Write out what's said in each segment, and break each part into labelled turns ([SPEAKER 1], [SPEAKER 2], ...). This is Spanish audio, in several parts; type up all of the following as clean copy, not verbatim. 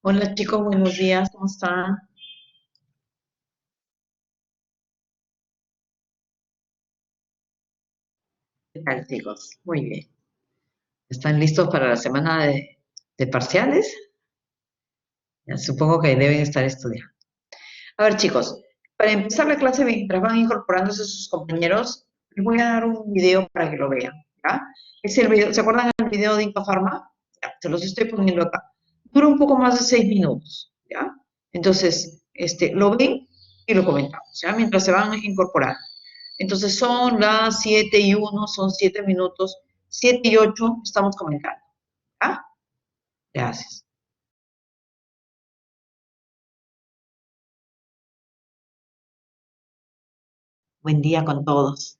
[SPEAKER 1] Hola chicos, buenos días, ¿cómo están? ¿Qué tal chicos? Muy bien. ¿Están listos para la semana de parciales? Ya, supongo que deben estar estudiando. A ver chicos, para empezar la clase mientras van incorporándose sus compañeros, les voy a dar un video para que lo vean, ¿ya? Es el video, ¿se acuerdan del video de Incafarma? Ya, se los estoy poniendo acá. Dura un poco más de 6 minutos, ¿ya? Entonces, lo ven y lo comentamos, ¿ya? Mientras se van incorporando. Entonces son las 7:01, son 7 minutos, 7:08, estamos comentando. ¿Ah? Gracias. Buen día con todos.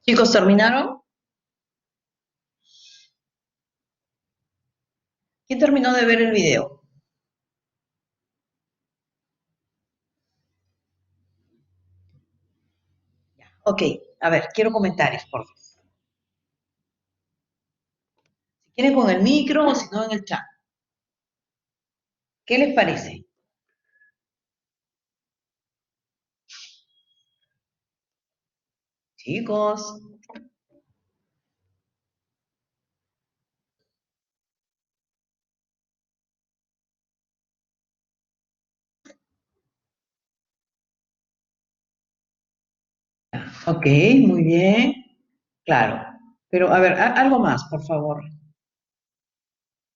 [SPEAKER 1] Chicos, ¿terminaron? ¿Quién terminó de ver el video? Ok, a ver, quiero comentarios, por favor. Si quieren con el micro o si no en el chat. ¿Qué les parece? Chicos. Ok, muy bien. Claro. Pero, a ver, algo más, por favor.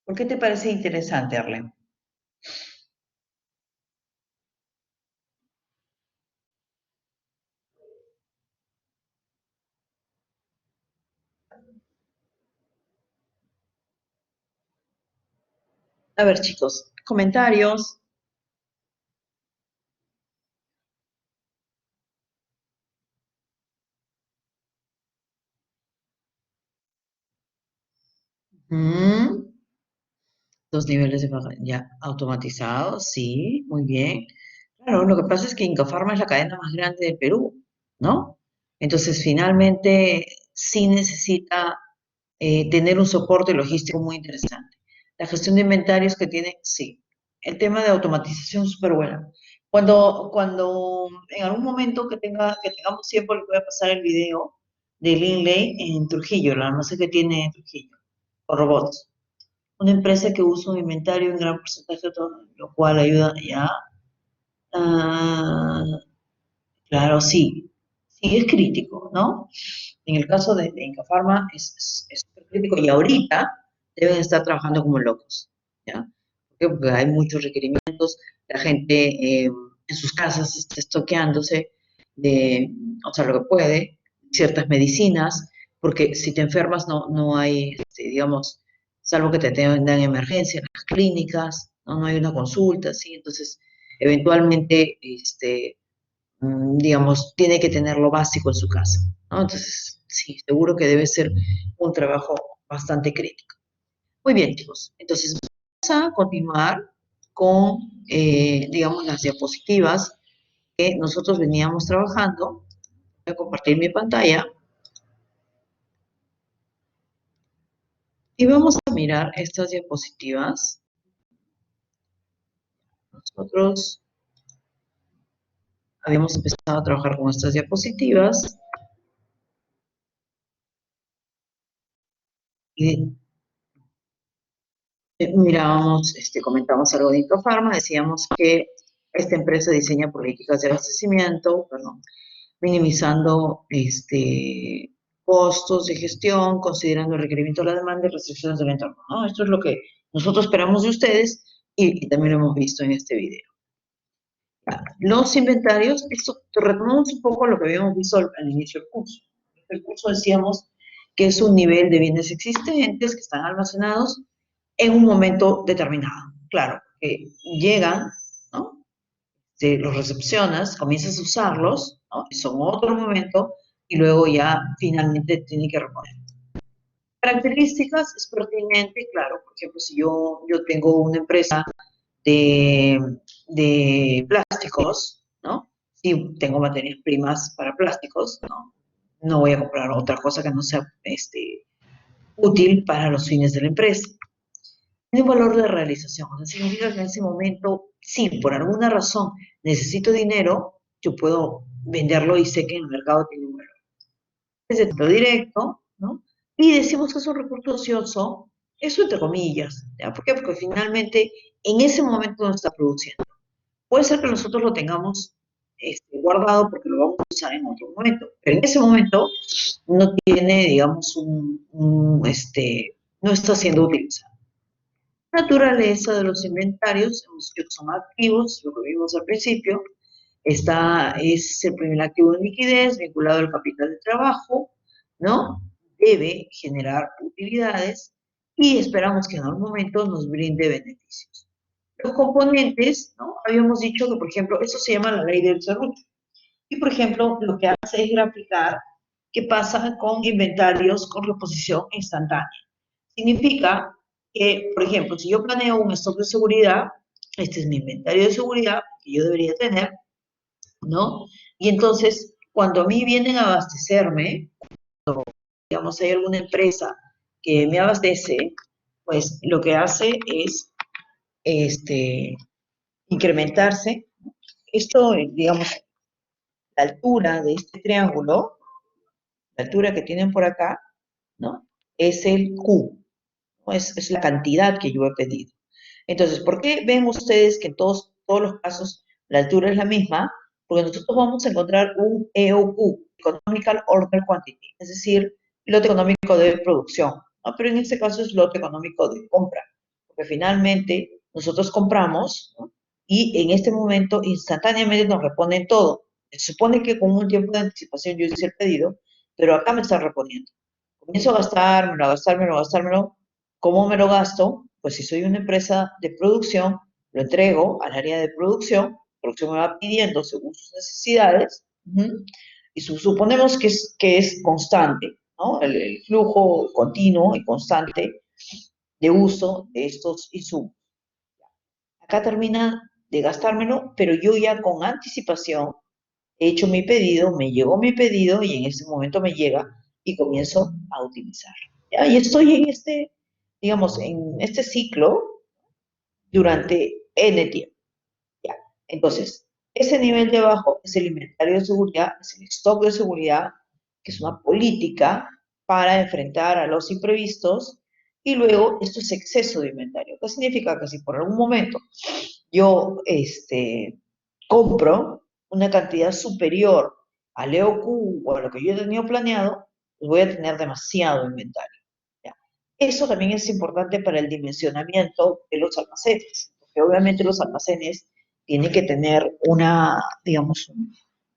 [SPEAKER 1] ¿Por qué te parece interesante, Arlen? A ver, chicos, comentarios. Mm, dos niveles de pago ya automatizados, sí, muy bien. Claro, lo que pasa es que Incafarma es la cadena más grande del Perú, ¿no? Entonces, finalmente, sí necesita tener un soporte logístico muy interesante. La gestión de inventarios que tiene, sí. El tema de automatización es súper bueno. Cuando en algún momento que tengamos tiempo, les voy a pasar el video de Linley en Trujillo, la no sé qué tiene en Trujillo, o robots. Una empresa que usa un inventario en gran porcentaje, lo cual ayuda ya. Ah, claro, sí. Sí, es crítico, ¿no? En el caso de Incafarma es súper crítico y ahorita deben estar trabajando como locos, ¿ya? ¿Por qué? Porque hay muchos requerimientos, la gente en sus casas está estoqueándose de, o sea, lo que puede, ciertas medicinas, porque si te enfermas no hay, digamos, salvo que te tengan emergencia en las clínicas, no hay una consulta, ¿sí? Entonces, eventualmente, digamos, tiene que tener lo básico en su casa, ¿no? Entonces, sí, seguro que debe ser un trabajo bastante crítico. Muy bien, chicos. Entonces, vamos a continuar con, digamos, las diapositivas que nosotros veníamos trabajando. Voy a compartir mi pantalla y vamos a mirar estas diapositivas. Nosotros habíamos empezado a trabajar con estas diapositivas y mirábamos, comentamos algo de Incofarma, decíamos que esta empresa diseña políticas de abastecimiento, perdón, minimizando costos de gestión, considerando el requerimiento de la demanda y restricciones del entorno, ¿no? Esto es lo que nosotros esperamos de ustedes y también lo hemos visto en este video. Los inventarios, esto retomamos un poco lo que habíamos visto al inicio del curso. El curso decíamos que es un nivel de bienes existentes que están almacenados en un momento determinado. Claro, que llegan, ¿no? Los recepcionas, comienzas a usarlos, ¿no? Son otro momento y luego ya finalmente tiene que reponer. Características es pertinente, claro, por ejemplo, si yo tengo una empresa de, de plásticos, ¿no? Si tengo materias primas para plásticos, ¿no? No voy a comprar otra cosa que no sea útil para los fines de la empresa. Tiene un valor de realización, o sea, significa que en ese momento, si por alguna razón necesito dinero, yo puedo venderlo y sé que en el mercado tiene un valor. Es de tipo directo, ¿no? Y decimos que es un recurso ocioso, eso entre comillas, ¿ya? ¿Por qué? Porque finalmente en ese momento no está produciendo. Puede ser que nosotros lo tengamos guardado porque lo vamos a usar en otro momento, pero en ese momento no tiene, digamos, no está siendo utilizado. Naturaleza de los inventarios, hemos dicho que son activos, lo que vimos al principio. Es el primer activo en liquidez vinculado al capital de trabajo, ¿no? Debe generar utilidades y esperamos que en algún momento nos brinde beneficios. Los componentes, ¿no? Habíamos dicho que, por ejemplo, eso se llama la ley del serrucho. Y, por ejemplo, lo que hace es graficar ¿Qué pasa con inventarios con reposición instantánea? Significa que, por ejemplo, si yo planeo un stock de seguridad, este es mi inventario de seguridad que yo debería tener, ¿no? Y entonces, cuando a mí vienen a abastecerme, digamos, hay alguna empresa que me abastece, pues lo que hace es incrementarse. Esto, digamos, la altura de este triángulo, la altura que tienen por acá, ¿no? Es el Q, ¿no? Es la cantidad que yo he pedido. Entonces, ¿por qué ven ustedes que en todos los casos la altura es la misma? Porque nosotros vamos a encontrar un EOQ, Economical Order Quantity, es decir, lote económico de producción, ¿no? Pero en este caso es lote económico de compra, porque finalmente nosotros compramos, ¿no? Y en este momento instantáneamente nos reponen todo. Se supone que con un tiempo de anticipación yo hice el pedido, pero acá me están reponiendo. Comienzo a gastármelo, a gastármelo, a gastármelo. ¿Cómo me lo gasto? Pues si soy una empresa de producción, lo entrego al área de producción me va pidiendo según sus necesidades, y suponemos que es constante, ¿no? El flujo continuo y constante de uso de estos insumos. Acá termina de gastármelo, pero yo ya con anticipación he hecho mi pedido, me llegó mi pedido y en ese momento me llega y comienzo a utilizar. ¿Ya? Y estoy en digamos, en este ciclo durante N tiempo. ¿Ya? Entonces, ese nivel de abajo es el inventario de seguridad, es el stock de seguridad, que es una política para enfrentar a los imprevistos, y luego esto es exceso de inventario. ¿Qué significa? Que si por algún momento yo compro una cantidad superior al EOQ o a lo que yo he tenido planeado, pues voy a tener demasiado inventario. ¿Ya? Eso también es importante para el dimensionamiento de los almacenes, porque obviamente los almacenes tienen que tener digamos,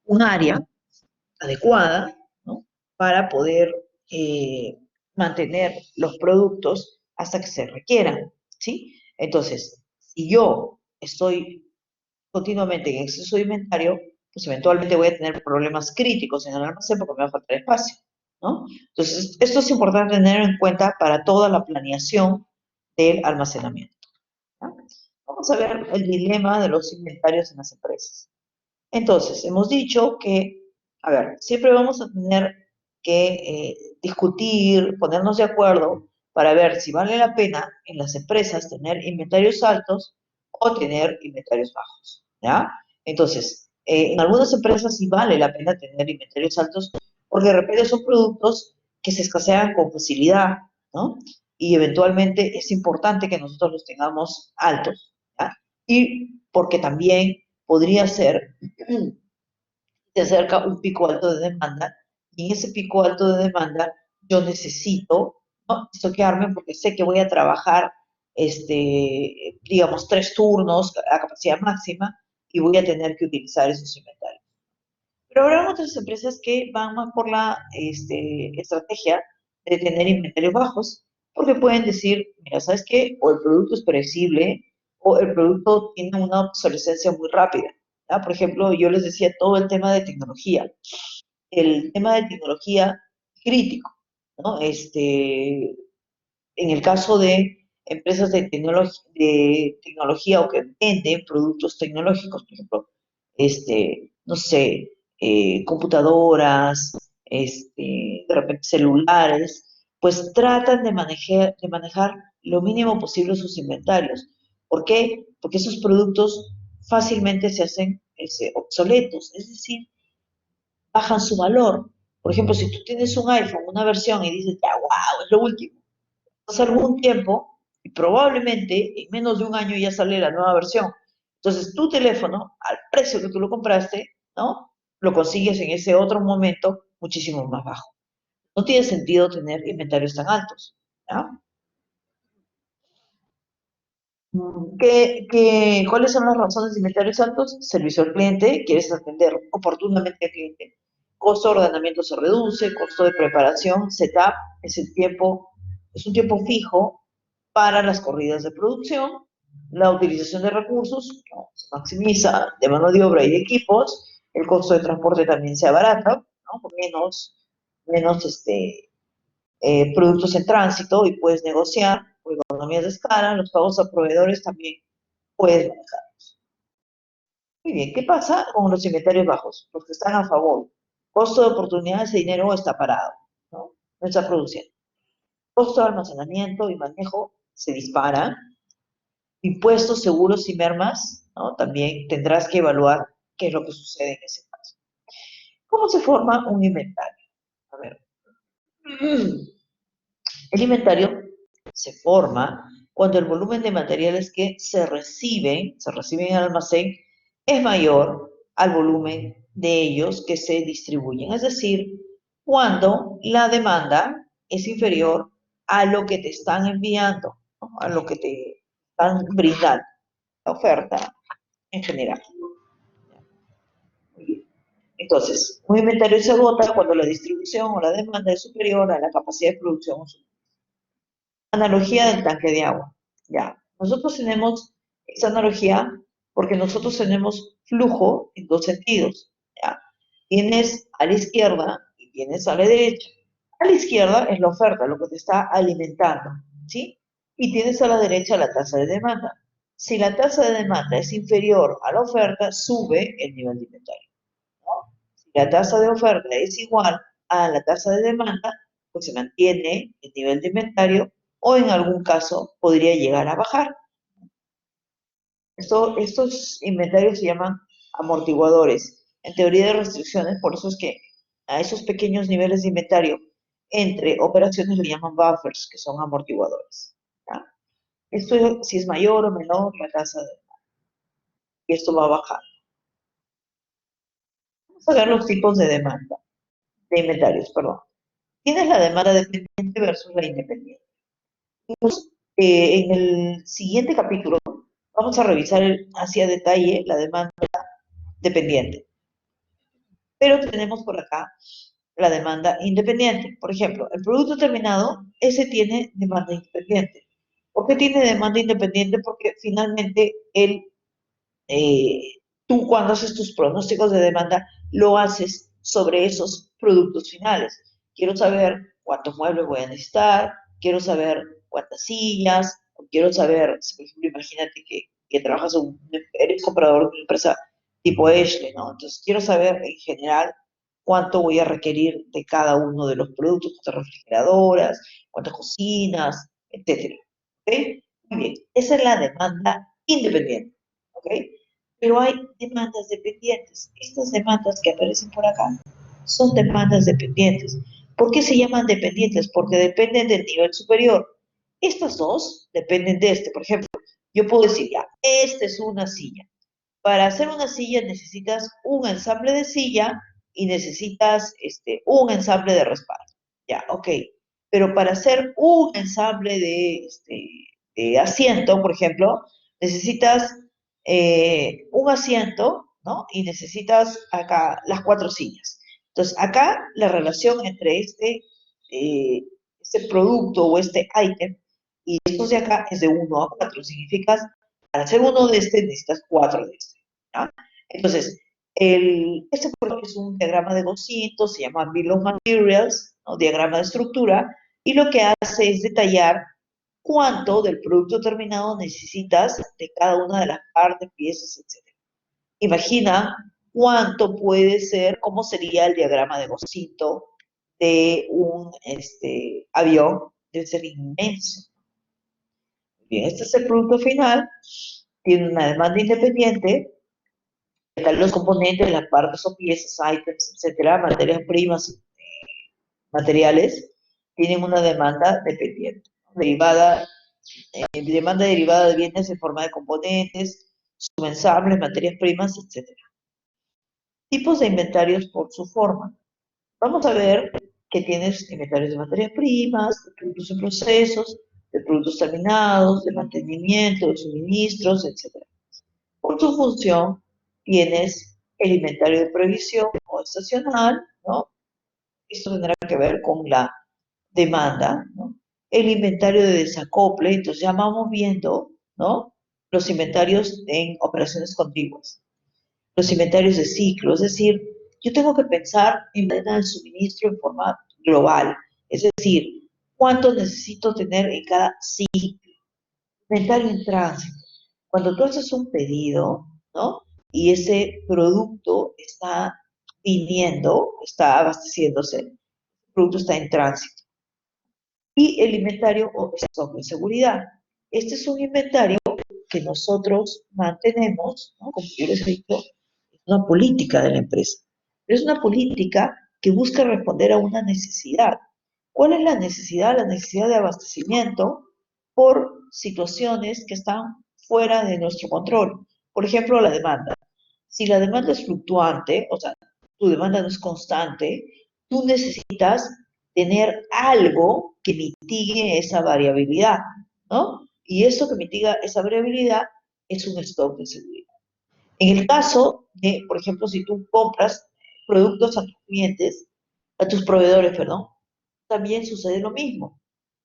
[SPEAKER 1] un área adecuada, ¿no? Para poder mantener los productos hasta que se requieran, ¿sí? Entonces, si yo estoy continuamente en exceso de inventario, pues eventualmente voy a tener problemas críticos en el almacén porque me va a faltar espacio, ¿no? Entonces, esto es importante tener en cuenta para toda la planeación del almacenamiento, ¿no? Vamos a ver el dilema de los inventarios en las empresas. Entonces, hemos dicho que, a ver, siempre vamos a tener que discutir, ponernos de acuerdo para ver si vale la pena en las empresas tener inventarios altos o tener inventarios bajos, ¿ya? Entonces, en algunas empresas sí vale la pena tener inventarios altos porque de repente son productos que se escasean con facilidad, ¿no? Y eventualmente es importante que nosotros los tengamos altos, ¿ya? Y porque también podría ser, se acerca un pico alto de demanda, y en ese pico alto de demanda yo necesito, ¿no?, estoquearme porque sé que voy a trabajar, digamos, 3 turnos a capacidad máxima y voy a tener que utilizar esos inventarios. Pero habrá otras empresas que van más por la estrategia de tener inventarios bajos, porque pueden decir, mira, ¿sabes qué? O el producto es perecible, o el producto tiene una obsolescencia muy rápida, ¿ya? Por ejemplo, yo les decía todo el tema de tecnología. El tema de tecnología crítico, ¿no? En el caso de empresas de tecnología o que venden productos tecnológicos, por ejemplo, no sé, computadoras, de repente celulares, pues tratan de manejar lo mínimo posible sus inventarios. ¿Por qué? Porque esos productos fácilmente se hacen obsoletos, es decir, bajan su valor. Por ejemplo, si tú tienes un iPhone, una versión, y dices, ya, wow, es lo último, pasa algún tiempo y probablemente en menos de un año ya sale la nueva versión. Entonces, tu teléfono, al precio que tú lo compraste, ¿no? Lo consigues en ese otro momento muchísimo más bajo. No tiene sentido tener inventarios tan altos, ¿ya? ¿Cuáles son las razones de inventarios altos? Servicio al cliente, quieres atender oportunamente al cliente. Costo de ordenamiento se reduce, costo de preparación, setup, es un tiempo fijo para las corridas de producción. La utilización de recursos, ¿no?, se maximiza, de mano de obra y de equipos. El costo de transporte también se abarata, ¿no?, por menos
[SPEAKER 2] menos productos en tránsito y puedes negociar por economías de escala. Los pagos a proveedores también puedes manejar. Muy bien, ¿qué pasa con los inventarios bajos? Los que están a favor. Costo de oportunidad, ese dinero está parado, ¿no? No está produciendo. Costo de almacenamiento y manejo se dispara. Impuestos, seguros y mermas, ¿no? También tendrás que evaluar qué es lo que sucede en ese caso. ¿Cómo se forma un inventario? A ver. El inventario se forma cuando el volumen de materiales que se reciben en el almacén, es mayor al volumen de ellos que se distribuyen. Es decir, cuando la demanda es inferior a lo que te están enviando, ¿no? A lo que te están brindando, la oferta en general. Entonces, un inventario se agota cuando la distribución o la demanda es superior a la capacidad de producción. Analogía del tanque de agua. Ya, nosotros tenemos esa analogía porque nosotros tenemos flujo en dos sentidos. Ya, tienes a la izquierda y tienes a la derecha. A la izquierda es la oferta, lo que te está alimentando, ¿sí? Y tienes a la derecha la tasa de demanda. Si la tasa de demanda es inferior a la oferta, sube el nivel de inventario, ¿no? Si la tasa de oferta es igual a la tasa de demanda, pues se mantiene el nivel de inventario o en algún caso podría llegar a bajar. Estos inventarios se llaman amortiguadores. En teoría de restricciones, por eso es que a esos pequeños niveles de inventario entre operaciones le llaman buffers, que son amortiguadores. ¿Ya? Esto si es mayor o menor la tasa de, y esto va a bajar. Vamos a ver los tipos de demanda, de inventarios, perdón. Tienes la demanda dependiente versus la independiente. En el siguiente capítulo vamos a revisar hacia detalle la demanda dependiente. Pero tenemos por acá la demanda independiente. Por ejemplo, el producto terminado, ese tiene demanda independiente. ¿Por qué tiene demanda independiente? Porque finalmente eh, tú cuando haces tus pronósticos de demanda, lo haces sobre esos productos finales. Quiero saber cuántos muebles voy a necesitar, quiero saber cuántas sillas, quiero saber, si por ejemplo, imagínate que trabajas, eres comprador de una empresa tipo Ashley, ¿no? Entonces, quiero saber en general cuánto voy a requerir de cada uno de los productos, cuántas refrigeradoras, cuántas cocinas, etcétera. ¿Ok? Muy bien, esa es la demanda independiente. ¿Ok? Pero hay demandas dependientes. Estas demandas que aparecen por acá son demandas dependientes. ¿Por qué se llaman dependientes? Porque dependen del nivel superior. Estas dos dependen de este. Por ejemplo, yo puedo decir, ya, esta es una silla. Para hacer una silla necesitas un ensamble de silla y necesitas un ensamble de respaldo. Ya, ok. Pero para hacer un ensamble de asiento, por ejemplo, necesitas un asiento, ¿no? Y necesitas acá las 4 sillas. Entonces, acá la relación entre este producto o este ítem y estos de acá es de 1 a 4. Significa, para hacer uno de necesitas 4 de este. ¿Ya? Entonces, este es un diagrama de 200, se llama Bill of Materials, ¿no? Diagrama de estructura, y lo que hace es detallar cuánto del producto terminado necesitas de cada una de las partes, piezas, etc. Imagina cuánto puede ser, cómo sería el diagrama de Goscinto de un avión, debe ser inmenso. Bien, este es el producto final, tiene una demanda independiente, están los componentes, las partes o piezas, items, etcétera, materias primas, materiales, tienen una demanda dependiente, derivada demanda derivada de bienes en forma de componentes, subensambles, materias primas, etc. Tipos de inventarios por su forma. Vamos a ver que tienes inventarios de materias primas, de productos en procesos, de productos terminados, de mantenimiento, de suministros, etc. Por su función, tienes el inventario de previsión o estacional, ¿no? Esto tendrá que ver con la demanda, ¿no? El inventario de desacople, entonces ya vamos viendo, ¿no? Los inventarios en operaciones continuas, los inventarios de ciclo, es decir, yo tengo que pensar en cadena de suministro en forma global. Es decir, cuánto necesito tener en cada ciclo. Inventario en tránsito. Cuando tú haces un pedido, ¿no? Y ese producto está viniendo, está abasteciéndose, el producto está en tránsito. Y el inventario o stock de seguridad. Este es un inventario que nosotros mantenemos, ¿no? Como yo les he dicho, es una política de la empresa. Pero es una política que busca responder a una necesidad. ¿Cuál es la necesidad? La necesidad de abastecimiento por situaciones que están fuera de nuestro control. Por ejemplo, la demanda. Si la demanda es fluctuante, o sea, tu demanda no es constante, tú necesitas tener algo que mitigue esa variabilidad, ¿no? Y eso que mitiga esa variabilidad es un stock de seguridad. En el caso de, por ejemplo, si tú compras productos a tus clientes, a tus proveedores, perdón, también sucede lo mismo,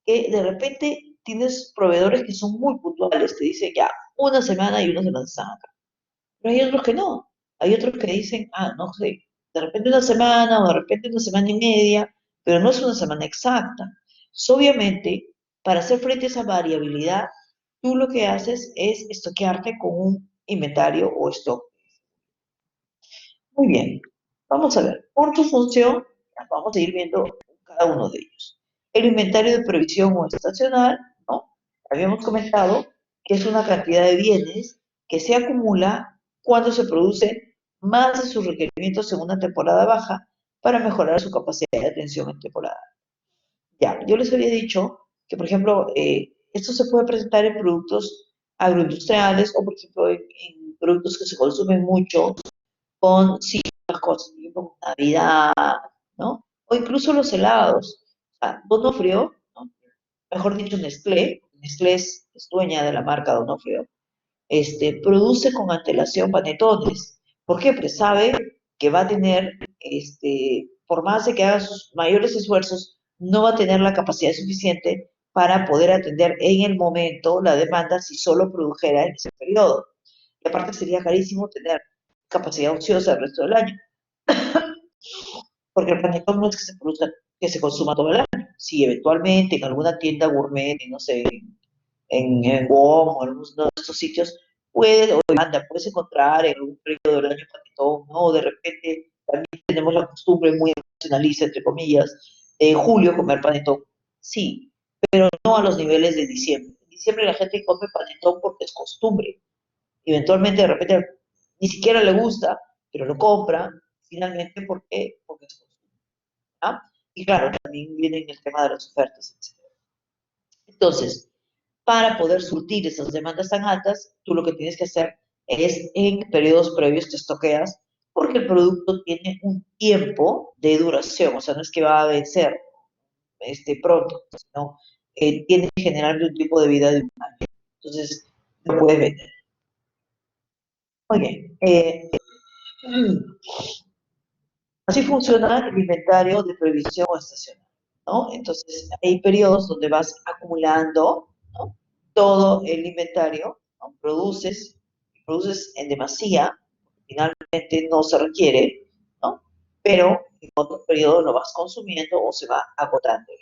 [SPEAKER 2] que de repente tienes proveedores que son muy puntuales, te dicen ya una semana y una semana están acá. Pero hay otros que no. Hay otros que dicen, no sé, de repente una semana o de repente una semana y media, pero no es una semana exacta. Entonces, obviamente, para hacer frente a esa variabilidad, tú lo que haces es estoquearte con un inventario o stock. Muy bien, vamos a ver. Por tu función, vamos a ir viendo cada uno de ellos. El inventario de previsión o estacional, ¿no? Habíamos comentado que es una cantidad de bienes que se acumula cuando se produce más de sus requerimientos en una temporada baja para mejorar su capacidad de atención en temporada. Ya, yo les había dicho que, por ejemplo, esto se puede presentar en productos agroindustriales o, por ejemplo, en productos que se consumen mucho con ciertas cosas, como Navidad, ¿no? O incluso los helados. O sea, Donofrio, ¿no? Mejor dicho, Nestlé es dueña de la marca Donofrio, produce con antelación panetones. ¿Por qué? Porque sabe que va a tener, por más de que haga sus mayores esfuerzos, no va a tener la capacidad suficiente para poder atender en el momento la demanda si solo produjera en ese periodo. Y aparte sería carísimo tener capacidad ociosa el resto del año, porque el panetón no es que se produzca, que se consuma todo el año. Si eventualmente en alguna tienda gourmet, no sé, en WOM o en algunos de estos sitios, puedes o demanda, puedes encontrar en algún periodo del año panetón, ¿no? De repente también tenemos la costumbre muy nacionalista, entre comillas, de julio comer panetón. Sí, pero no a los niveles de diciembre. En diciembre la gente come panetón porque es costumbre. Eventualmente, de repente, ni siquiera le gusta, pero lo compra, finalmente, ¿por qué? Porque es costumbre. ¿Ah? Y claro, también viene en el tema de las ofertas, etc. Entonces, para poder surtir esas demandas tan altas, tú lo que tienes que hacer es en periodos previos te estoqueas, porque el producto tiene un tiempo de duración, o sea, no es que va a vencer pronto, sino tiene generalmente un tiempo de vida de un año. Entonces, lo puedes vender. Muy bien. Así funciona el inventario de previsión o estacional, ¿no? Entonces, hay periodos donde vas acumulando, ¿no? Todo el inventario, ¿no? Produces en demasía, finalmente no se requiere, ¿no? Pero en otro periodo lo vas consumiendo o se va agotando.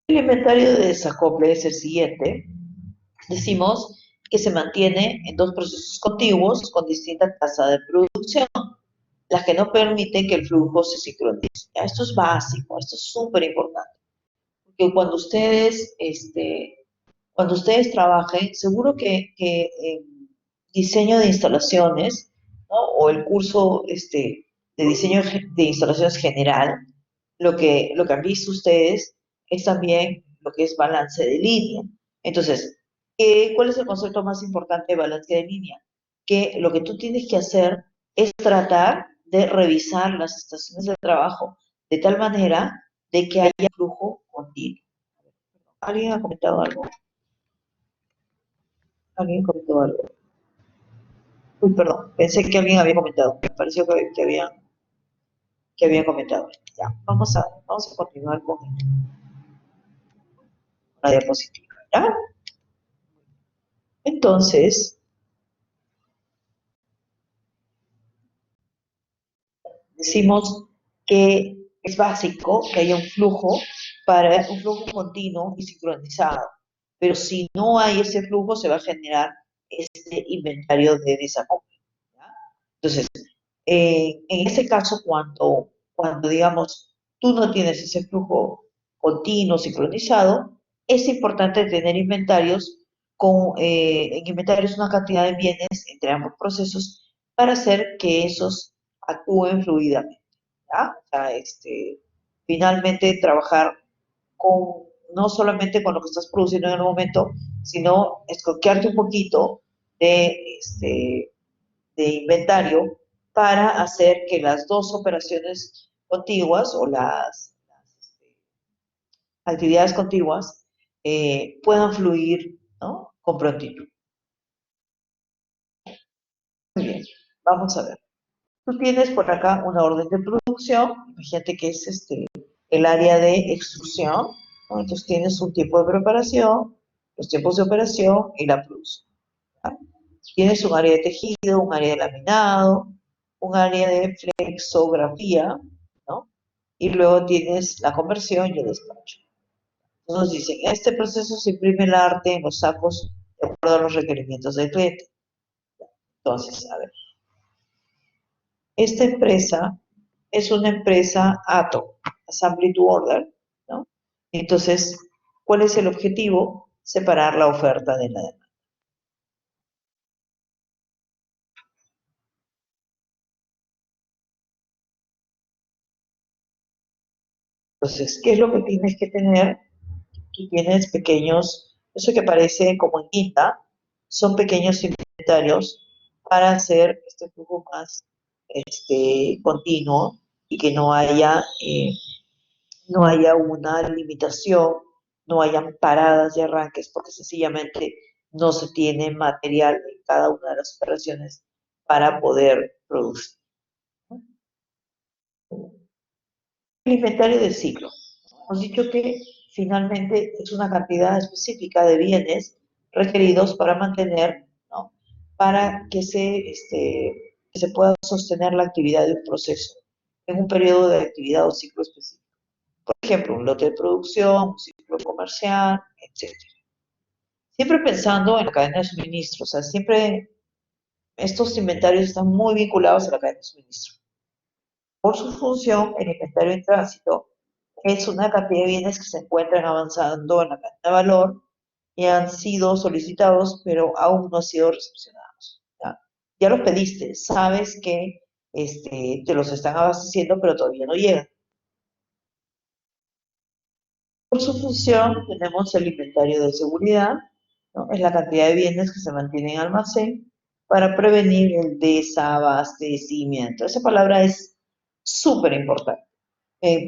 [SPEAKER 2] El inventario de desacople es el siguiente. Decimos que se mantiene en dos procesos contiguos con distinta tasa de producción, las que no permiten que el flujo se sincronice. Esto es básico, esto es súper importante. Porque cuando ustedes trabajen, seguro que diseño de instalaciones, ¿no? O el curso de diseño de instalaciones general, lo que han visto ustedes es también lo que es balance de línea. Entonces, ¿cuál es el concepto más importante de balance de línea? Que lo que tú tienes que hacer es tratar de revisar las estaciones de trabajo de tal manera de que haya flujo continuo. ¿Alguien ha comentado algo? ¿Alguien comentó algo? Uy, perdón, pensé que alguien había comentado. Me pareció que habían comentado. Ya, vamos a continuar con la diapositiva. ¿Ya? Entonces, decimos que es básico que haya un flujo para un flujo continuo y sincronizado. Pero si no hay ese flujo, se va a generar este inventario de desacople. ¿Ya? Entonces, en ese caso, cuando digamos, tú no tienes ese flujo continuo, sincronizado, es importante tener inventarios en inventarios una cantidad de bienes entre ambos procesos para hacer que esos actúen fluidamente. ¿Ya? O sea, finalmente trabajar con, no solamente con lo que estás produciendo en el momento, sino escoquearte un poquito de inventario para hacer que las dos operaciones contiguas o las actividades contiguas puedan fluir, ¿no? Con prontitud. Muy bien, vamos a ver. Tú tienes por acá una orden de producción, imagínate que es el área de extrusión, ¿no? Entonces tienes un tiempo de preparación, los tiempos de operación y la producción. ¿Ya? Tienes un área de tejido, un área de laminado, un área de flexografía, ¿no? Y luego tienes la conversión y el despacho. Nos dicen, este proceso se imprime el arte en los sacos de acuerdo a los requerimientos del cliente. Entonces, a ver, esta empresa es una empresa ATO, Assembly to Order, ¿no? Entonces, ¿cuál es el objetivo? Separar la oferta de la demanda. Entonces, ¿qué es lo que tienes que tener? Tú tienes pequeños, eso que parece como en quinta, son pequeños inventarios para hacer este flujo más continuo y que no haya una limitación, no hayan paradas de arranques, porque sencillamente no se tiene material en cada una de las operaciones para poder producir. El inventario del ciclo. Hemos dicho que finalmente es una cantidad específica de bienes requeridos para mantener, ¿no? Para que se pueda sostener la actividad de un proceso en un periodo de actividad o ciclo específico. Por ejemplo, un lote de producción, un ciclo comercial, etc. Siempre pensando en la cadena de suministro, o sea, siempre estos inventarios están muy vinculados a la cadena de suministro. Por su función, el inventario en tránsito es una cantidad de bienes que se encuentran avanzando en la cadena de valor y han sido solicitados, pero aún no han sido recepcionados. Ya los pediste, sabes que te los están abasteciendo, pero todavía no llegan. Por su función, tenemos el inventario de seguridad, ¿no? Es la cantidad de bienes que se mantienen en almacén para prevenir el desabastecimiento. Esa palabra es súper importante.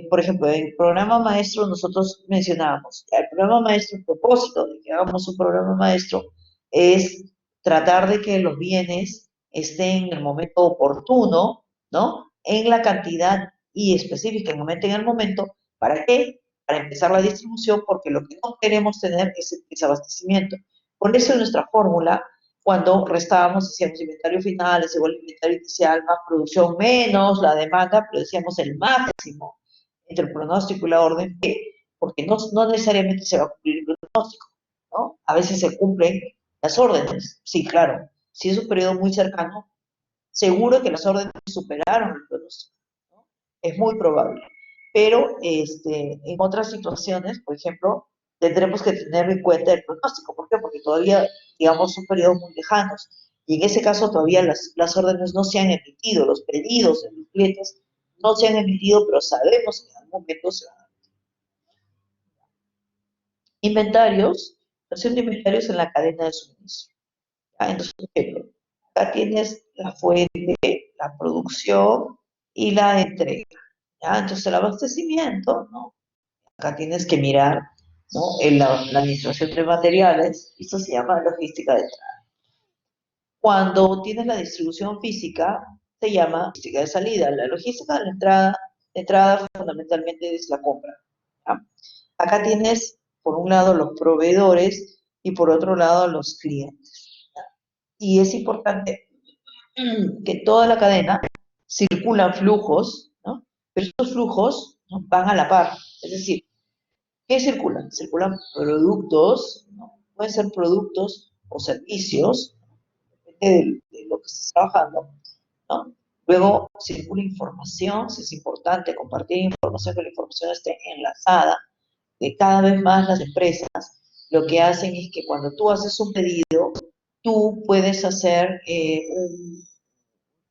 [SPEAKER 2] Por ejemplo, en el programa maestro nosotros mencionábamos, el programa maestro, el propósito de que hagamos un programa maestro es tratar de que los bienes estén en el momento oportuno, ¿no? En la cantidad y específicamente en el momento. ¿Para qué? Para empezar la distribución, porque lo que no queremos tener es el desabastecimiento. Por eso en nuestra fórmula, cuando restábamos, decíamos inventario final es igual inventario inicial más producción menos la demanda, pero decíamos el máximo entre el pronóstico y la orden, porque no necesariamente se va a cumplir el pronóstico, ¿no? A veces se cumplen las órdenes, sí, claro. Si es un periodo muy cercano, seguro que las órdenes superaron el pronóstico, ¿no? Es muy probable. Pero en otras situaciones, por ejemplo, tendremos que tener en cuenta el pronóstico. ¿Por qué? Porque todavía, digamos, son periodos muy lejanos. Y en ese caso todavía las órdenes no se han emitido, los pedidos de los clientes no se han emitido, pero sabemos que en algún momento se van a emitir. Inventarios, gestión de inventarios en la cadena de suministro. Entonces, por ejemplo, acá tienes la fuente, la producción y la entrega. ¿Ya? Entonces, el abastecimiento, ¿no? Acá tienes que mirar, ¿no? La administración de materiales, esto se llama logística de entrada. Cuando tienes la distribución física, se llama logística de salida. La logística de la entrada fundamentalmente es la compra. ¿Ya? Acá tienes, por un lado, los proveedores y por otro lado, los clientes. ¿Ya? Y es importante que toda la cadena circulan flujos, ¿no? Pero estos flujos, ¿no?, van a la par. Es decir, ¿qué circulan? Circulan productos, ¿no? Pueden ser productos o servicios, depende de lo que estés trabajando, ¿no? Luego circula información, si es importante compartir información, que la información esté enlazada, que cada vez más las empresas lo que hacen es que cuando tú haces un pedido, tú puedes hacer un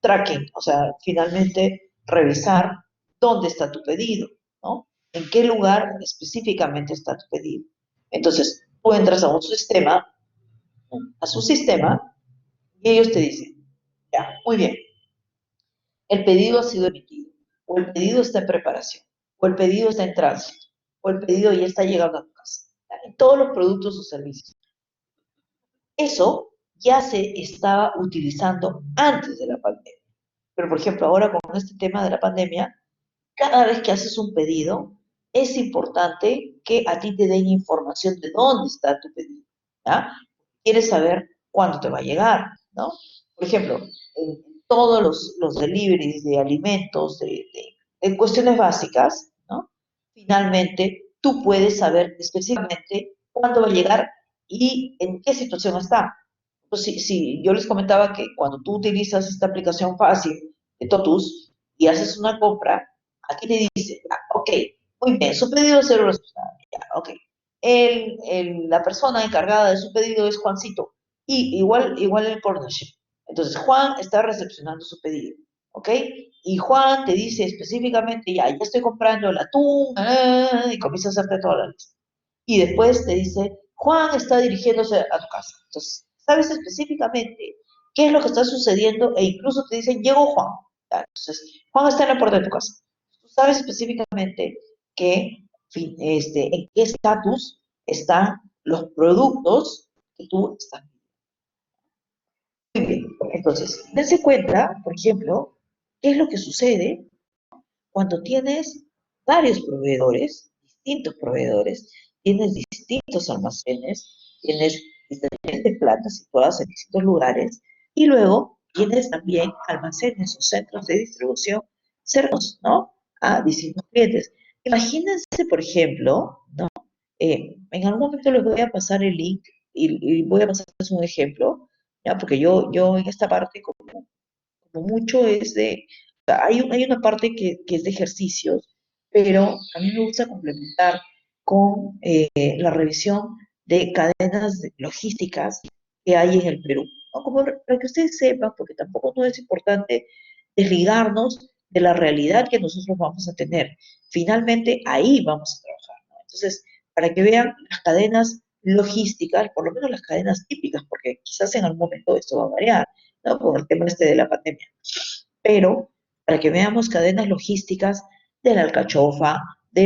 [SPEAKER 2] tracking, o sea, finalmente revisar dónde está tu pedido, ¿no? En qué lugar específicamente está tu pedido. Entonces, tú entras a un sistema, ¿no?, a su sistema, y ellos te dicen, ya, muy bien, el pedido ha sido emitido, o el pedido está en preparación, o el pedido está en tránsito, o el pedido ya está llegando a tu casa. ¿Ya? En todos los productos o servicios. Eso ya se estaba utilizando antes de la pandemia. Pero, por ejemplo, ahora con este tema de la pandemia, cada vez que haces un pedido, es importante que a ti te den información de dónde está tu pedido, ¿ya? Quieres saber cuándo te va a llegar, ¿no? Por ejemplo, en todos los deliveries de alimentos, de cuestiones básicas, ¿no? Finalmente, tú puedes saber específicamente cuándo va a llegar y en qué situación está. Pues si yo les comentaba que cuando tú utilizas esta aplicación fácil de Totus y haces una compra, aquí te dice, ah, ok, muy bien, su pedido es cero resultado, ya, ok. La persona encargada de su pedido es Juancito, y igual el cornership. Entonces, Juan está recepcionando su pedido, ¿ok? Y Juan te dice específicamente, ya estoy comprando el atún, y comienza a hacerte toda la lista. Y después te dice, Juan está dirigiéndose a tu casa. Entonces, sabes específicamente qué es lo que está sucediendo e incluso te dicen, llegó Juan. ¿Ya? Entonces, Juan está en la puerta de tu casa. Tú sabes específicamente en qué estatus están los productos que tú estás viendo. Entonces, dense cuenta, por ejemplo, qué es lo que sucede cuando tienes varios proveedores, distintos proveedores, tienes distintos almacenes, tienes diferentes plantas situadas en distintos lugares, y luego tienes también almacenes o centros de distribución cercanos, ¿no?, a distintos clientes. Imagínense, por ejemplo, ¿no? En algún momento les voy a pasar el link y voy a pasarles un ejemplo, ¿ya? Porque yo en esta parte, como mucho es de, o sea, hay una parte que es de ejercicios, pero a mí me gusta complementar con la revisión de cadenas logísticas que hay en el Perú, ¿no? Como para que ustedes sepan, porque tampoco no es importante desligarnos de la realidad que nosotros vamos a tener. Finalmente, ahí vamos a trabajar, ¿no? Entonces, para que vean las cadenas logísticas, por lo menos las cadenas típicas, porque quizás en algún momento esto va a variar, ¿no?, con el tema este de la pandemia. Pero para que veamos cadenas logísticas de la alcachofa, de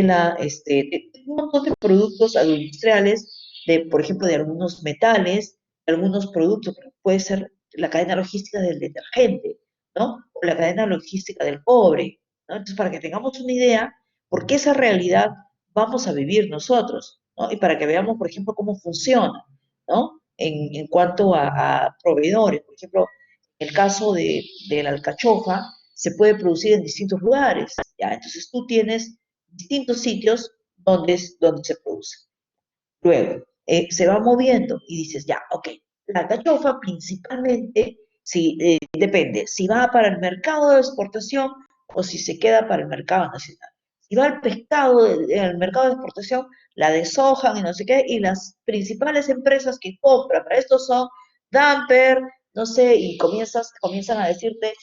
[SPEAKER 2] un montón de productos agroindustriales, por ejemplo, de algunos metales, de algunos productos, puede ser la cadena logística del detergente, ¿no? O la cadena logística del cobre, ¿no? Entonces, para que tengamos una idea, por qué esa realidad vamos a vivir nosotros, ¿no? Y para que veamos, por ejemplo, cómo funciona, ¿no? En cuanto a proveedores, por ejemplo, el caso de la alcachofa se puede producir en distintos lugares, ¿ya? Entonces tú tienes distintos sitios donde se produce. Luego, se va moviendo y dices, ya, ok, la alcachofa principalmente, si, depende, si va para el mercado de exportación o si se queda para el mercado nacional. Si va al pescado, al mercado de exportación, la deshojan y no sé qué, y las principales empresas que compran para esto son Damper, no sé, y comienzan a decirte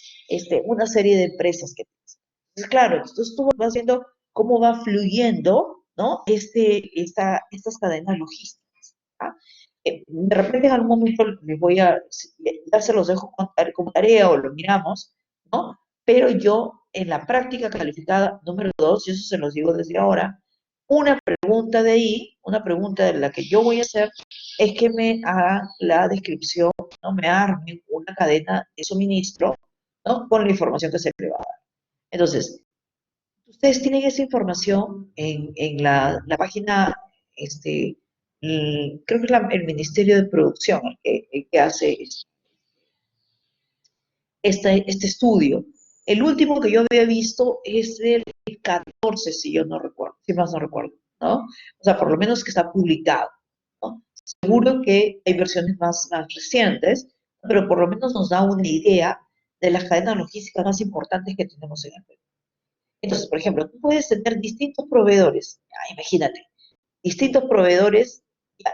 [SPEAKER 2] una serie de empresas que tienes. Entonces, claro, entonces tú vas viendo cómo va fluyendo, ¿no? Estas cadenas logísticas. ¿Ah? De repente en algún momento les voy ya se los dejo como tarea o lo miramos, ¿no? Pero yo en la práctica calificada número 2, y eso se los digo desde ahora, una pregunta de ahí, una pregunta de la que yo voy a hacer es que me hagan la descripción, ¿no? Me armen una cadena de suministro, ¿no?, con la información que se le va a dar. Entonces, ustedes tienen esa información en la página, creo que es el Ministerio de Producción el que hace este estudio. El último que yo había visto es del 14, si yo no recuerdo, si más no recuerdo, ¿no? O sea, por lo menos que está publicado, ¿no? Seguro que hay versiones más recientes, pero por lo menos nos da una idea de las cadenas logísticas más importantes que tenemos en el Perú. Entonces, por ejemplo, tú puedes tener distintos proveedores, imagínate, distintos proveedores,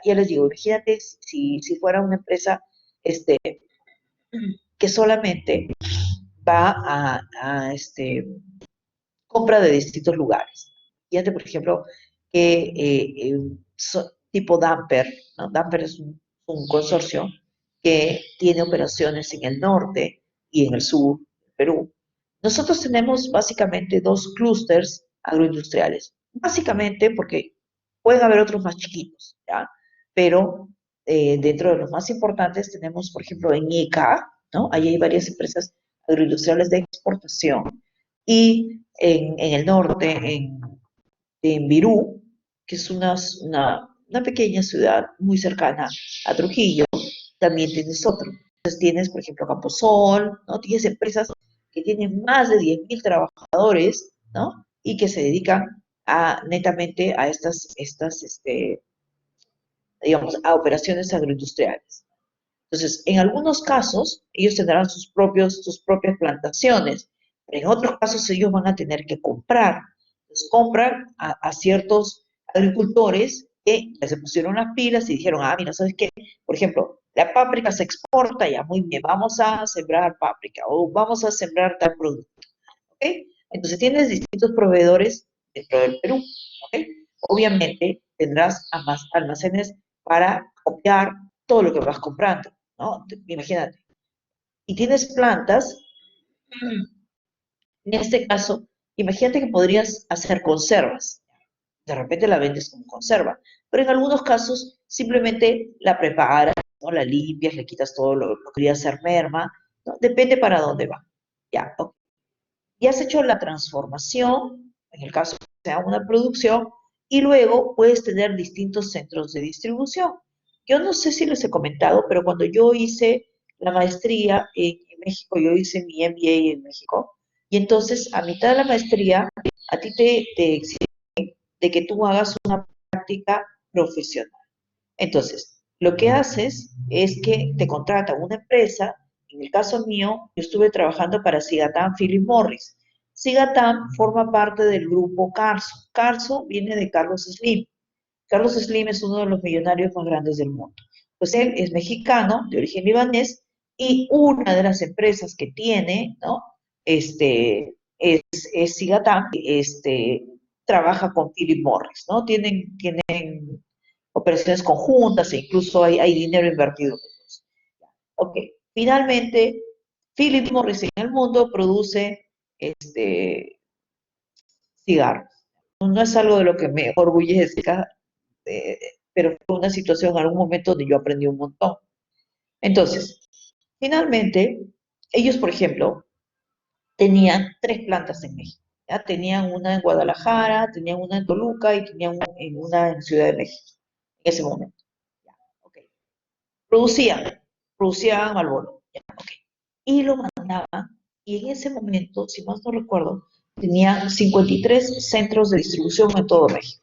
[SPEAKER 2] ya les digo, imagínate si fuera una empresa este, que solamente va compra de distintos lugares. Fíjate, por ejemplo, que tipo Damper, ¿no? Damper es un consorcio que tiene operaciones en el norte y en el sur de Perú. Nosotros tenemos básicamente dos clústeres agroindustriales, básicamente porque pueden haber otros más chiquitos, ¿ya? Pero dentro de los más importantes tenemos, por ejemplo, en ICA, ¿no? Ahí hay varias empresas agroindustriales de exportación. Y en el norte, en Virú, que es una pequeña ciudad muy cercana a Trujillo, también tienes otro. Entonces tienes, por ejemplo, Camposol, ¿no? Tienes empresas que tienen más de 10.000 trabajadores, ¿no? Y que se dedican netamente a digamos, a operaciones agroindustriales. Entonces, en algunos casos, ellos tendrán sus propias plantaciones, pero en otros casos ellos van a tener que comprar. Entonces, compran a ciertos agricultores que ya se pusieron las pilas y dijeron, mira, ¿sabes qué? Por ejemplo, la páprica se exporta, ya muy bien, vamos a sembrar páprica o vamos a sembrar tal producto, ¿ok? Entonces, tienes distintos proveedores dentro del Perú, ¿ok? Obviamente, tendrás almacenes para copiar todo lo que vas comprando, ¿no? Imagínate. Y tienes plantas, en este caso, imagínate que podrías hacer conservas. De repente la vendes como conserva, pero en algunos casos simplemente la preparas, ¿no? La limpias, le quitas todo lo que iba a hacer merma, ¿no? Depende para dónde va. Ya, ok. Y has hecho la transformación, en el caso que sea una producción, y luego puedes tener distintos centros de distribución. Yo no sé si les he comentado, pero cuando yo hice la maestría en México, yo hice mi MBA en México, y entonces a mitad de la maestría, a ti te exigen de que tú hagas una práctica profesional. Entonces, lo que haces es que te contrata una empresa. En el caso mío, yo estuve trabajando para Sigatam Philip Morris. Sigatam forma parte del grupo Carso. Carso viene de Carlos Slim. Carlos Slim es uno de los millonarios más grandes del mundo. Pues él es mexicano, de origen libanés, y una de las empresas que tiene, ¿no? Es Sigatam, trabaja con Philip Morris, ¿no? Tienen operaciones conjuntas e incluso hay dinero invertido. Ok, finalmente, Philip Morris en el mundo produce cigarros. No es algo de lo que me orgullezca, eh, pero fue una situación en algún momento donde yo aprendí un montón. Entonces, finalmente, ellos, por ejemplo, tenían 3 plantas en México. ¿Ya? Tenían una en Guadalajara, tenían una en Toluca y tenían una en Ciudad de México en ese momento. ¿Ya? Okay. Producían, producían Marlboro, ¿ya? Okay. Y lo mandaban, y en ese momento, si más no recuerdo, tenían 53 centros de distribución en todo México.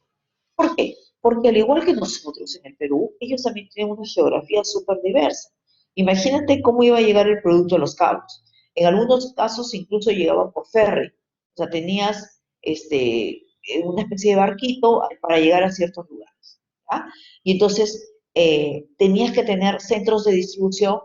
[SPEAKER 2] ¿Por qué? Porque al igual que nosotros en el Perú, ellos también tienen una geografía súper diversa. Imagínate cómo iba a llegar el producto a Los Cabos. En algunos casos incluso llegaba por ferry. O sea, tenías una especie de barquito para llegar a ciertos lugares. ¿Ya? Y entonces tenías que tener centros de distribución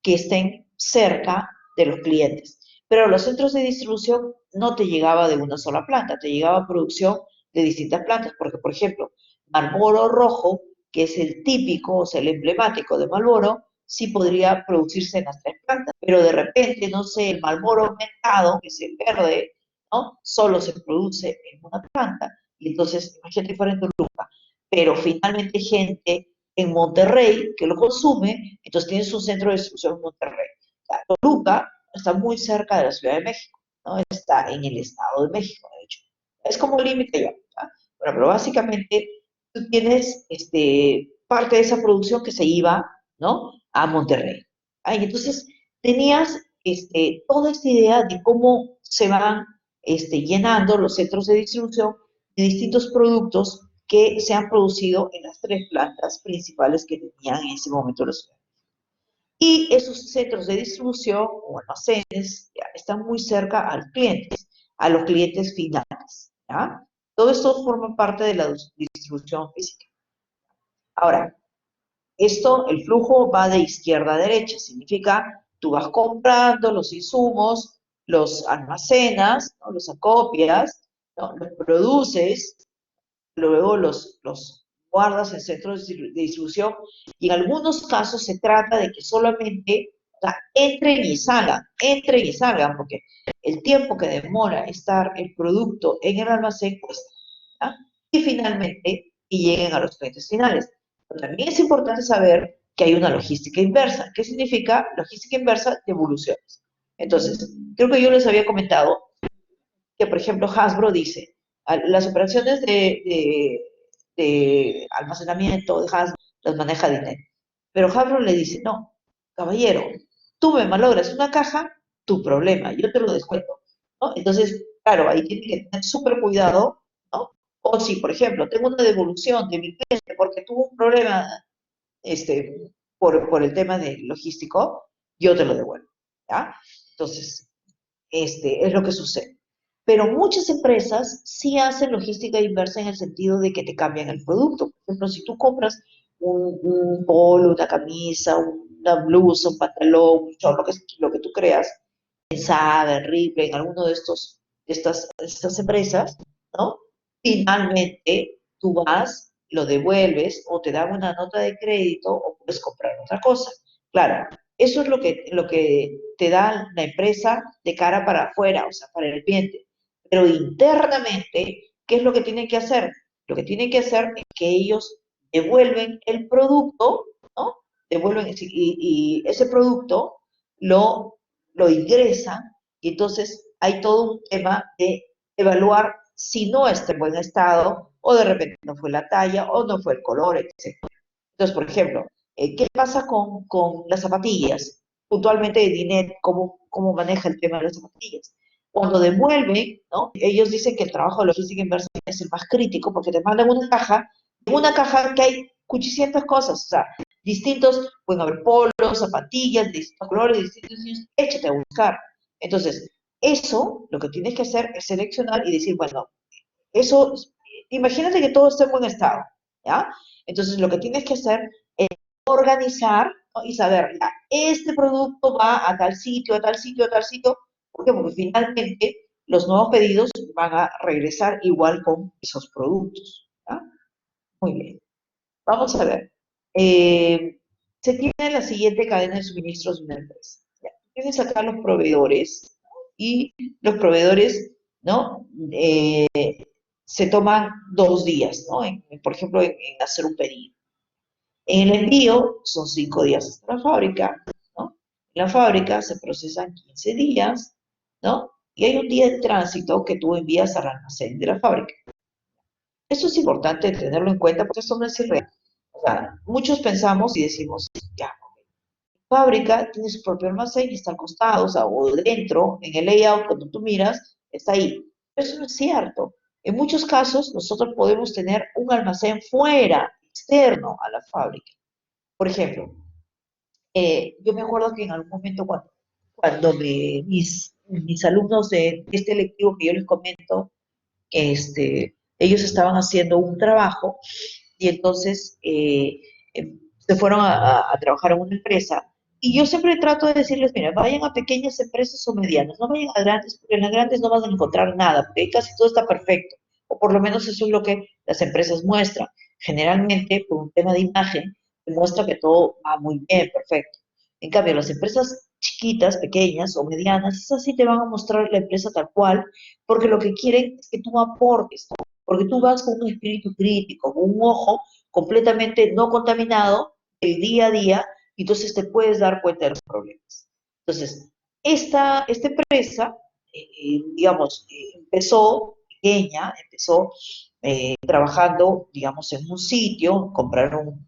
[SPEAKER 2] que estén cerca de los clientes. Pero los centros de distribución no te llegaba de una sola planta, te llegaba producción de distintas plantas, porque por ejemplo, Marlboro rojo, que es el típico, o sea, el emblemático de Marlboro, sí podría producirse en las 3 plantas, pero de repente, no sé, el Marlboro aumentado, que es el verde, ¿no? Solo se produce en una planta, y entonces, imagínate fuera en Toluca, pero finalmente gente en Monterrey que lo consume, entonces tienes un centro de distribución en Monterrey. Toluca está muy cerca de la Ciudad de México, ¿no? Está en el Estado de México, de hecho. Es como el límite ya. ¿Ah? Bueno, pero básicamente tú tienes parte de esa producción que se iba, ¿no? A Monterrey. Y entonces tenías toda esta idea de cómo se van llenando los centros de distribución de distintos productos que se han producido en las 3 plantas principales que tenían en ese momento los ciudadanos. Y esos centros de distribución o almacenes ya, están muy cerca a los clientes finales. ¿Ya? Todo esto forma parte de la distribución física. Ahora, el flujo va de izquierda a derecha, significa tú vas comprando los insumos, los almacenas, ¿no? Los acopias, ¿no? Los produces, luego los guardas en centros de distribución y en algunos casos se trata de que solamente, o sea, entren y salgan, porque el tiempo que demora estar el producto en el almacén cuesta, ¿ya? Y finalmente, y lleguen a los clientes finales. Pero también es importante saber que hay una logística inversa. ¿Qué significa logística inversa? De evoluciones. Entonces, creo que yo les había comentado que, por ejemplo, Hasbro dice, las operaciones de almacenamiento de Hasbro las maneja Dinero. Pero Hasbro le dice, no, caballero, tú me malogras una caja, tu problema, yo te lo descuento, ¿no? Entonces, claro, ahí tiene que tener súper cuidado, ¿no? O si, por ejemplo, tengo una devolución de mi cliente porque tuvo un problema por el tema de logístico, yo te lo devuelvo, ¿ya? Entonces, es lo que sucede. Pero muchas empresas sí hacen logística inversa en el sentido de que te cambian el producto. Por ejemplo, si tú compras un polo, una camisa, una blusa, un pantalón, un short, lo que tú creas, en Saga, en Ripley, en alguno de estas empresas, ¿no? Finalmente, tú vas, lo devuelves o te dan una nota de crédito o puedes comprar otra cosa. Claro, eso es lo que te da la empresa de cara para afuera, o sea, para el cliente. Pero internamente, ¿qué es lo que tienen que hacer? Lo que tienen que hacer es que ellos devuelven el producto, ¿no? Devuelven, y ese producto lo, lo ingresan, y entonces hay todo un tema de evaluar si no está en buen estado, o de repente no fue la talla, o no fue el color, etc. Entonces, por ejemplo, ¿qué pasa con las zapatillas? Puntualmente, Dinet, ¿cómo maneja el tema de las zapatillas? Cuando devuelven, ¿no? Ellos dicen que el trabajo de logística inversa es el más crítico porque te mandan una caja, en una caja que hay cuchicientas cosas, o sea, distintos, pueden haber polos, zapatillas, de distintos colores, de distintos diseños, échate a buscar. Entonces, eso lo que tienes que hacer es seleccionar y decir, bueno, eso, imagínate que todo está en buen estado, ¿ya? Entonces, lo que tienes que hacer es organizar, ¿no? Y saber, ya, este producto va a tal sitio, a tal sitio, a tal sitio. ¿Por qué? Porque finalmente los nuevos pedidos van a regresar igual con esos productos, ¿ya? Muy bien. Vamos a ver. Se tiene la siguiente cadena de suministros de una empresa. ¿Ya? Tienes acá los proveedores, ¿no? Y los proveedores, ¿no? Se toman 2 días, ¿no? Por ejemplo, en hacer un pedido. En el envío son 5 días hasta la fábrica, ¿no? En la fábrica se procesan 15 días, ¿no? Y hay un día de tránsito que tú envías al almacén de la fábrica. Esto es importante tenerlo en cuenta porque esto no es irreal. O sea, muchos pensamos y decimos, ya, fábrica tiene su propio almacén y está al costado, o sea, o dentro, en el layout, cuando tú miras, está ahí. Pero eso no es cierto. En muchos casos, nosotros podemos tener un almacén fuera, externo a la fábrica. Por ejemplo, yo me acuerdo que en algún momento cuando mis alumnos de este lectivo que yo les comento, ellos estaban haciendo un trabajo y entonces se fueron a trabajar en una empresa. Y yo siempre trato de decirles, mira, vayan a pequeñas empresas o medianas, no vayan a grandes, porque en las grandes no van a encontrar nada, porque ahí casi todo está perfecto, o por lo menos eso es lo que las empresas muestran. Generalmente, por un tema de imagen, demuestra que todo va muy bien, perfecto. En cambio, las empresas chiquitas, pequeñas o medianas, esas sí te van a mostrar la empresa tal cual, porque lo que quieren es que tú aportes, porque tú vas con un espíritu crítico, con un ojo completamente no contaminado el día a día, y entonces te puedes dar cuenta de los problemas. Entonces, esta empresa, digamos, empezó pequeña, empezó trabajando, digamos, en un sitio, compraron un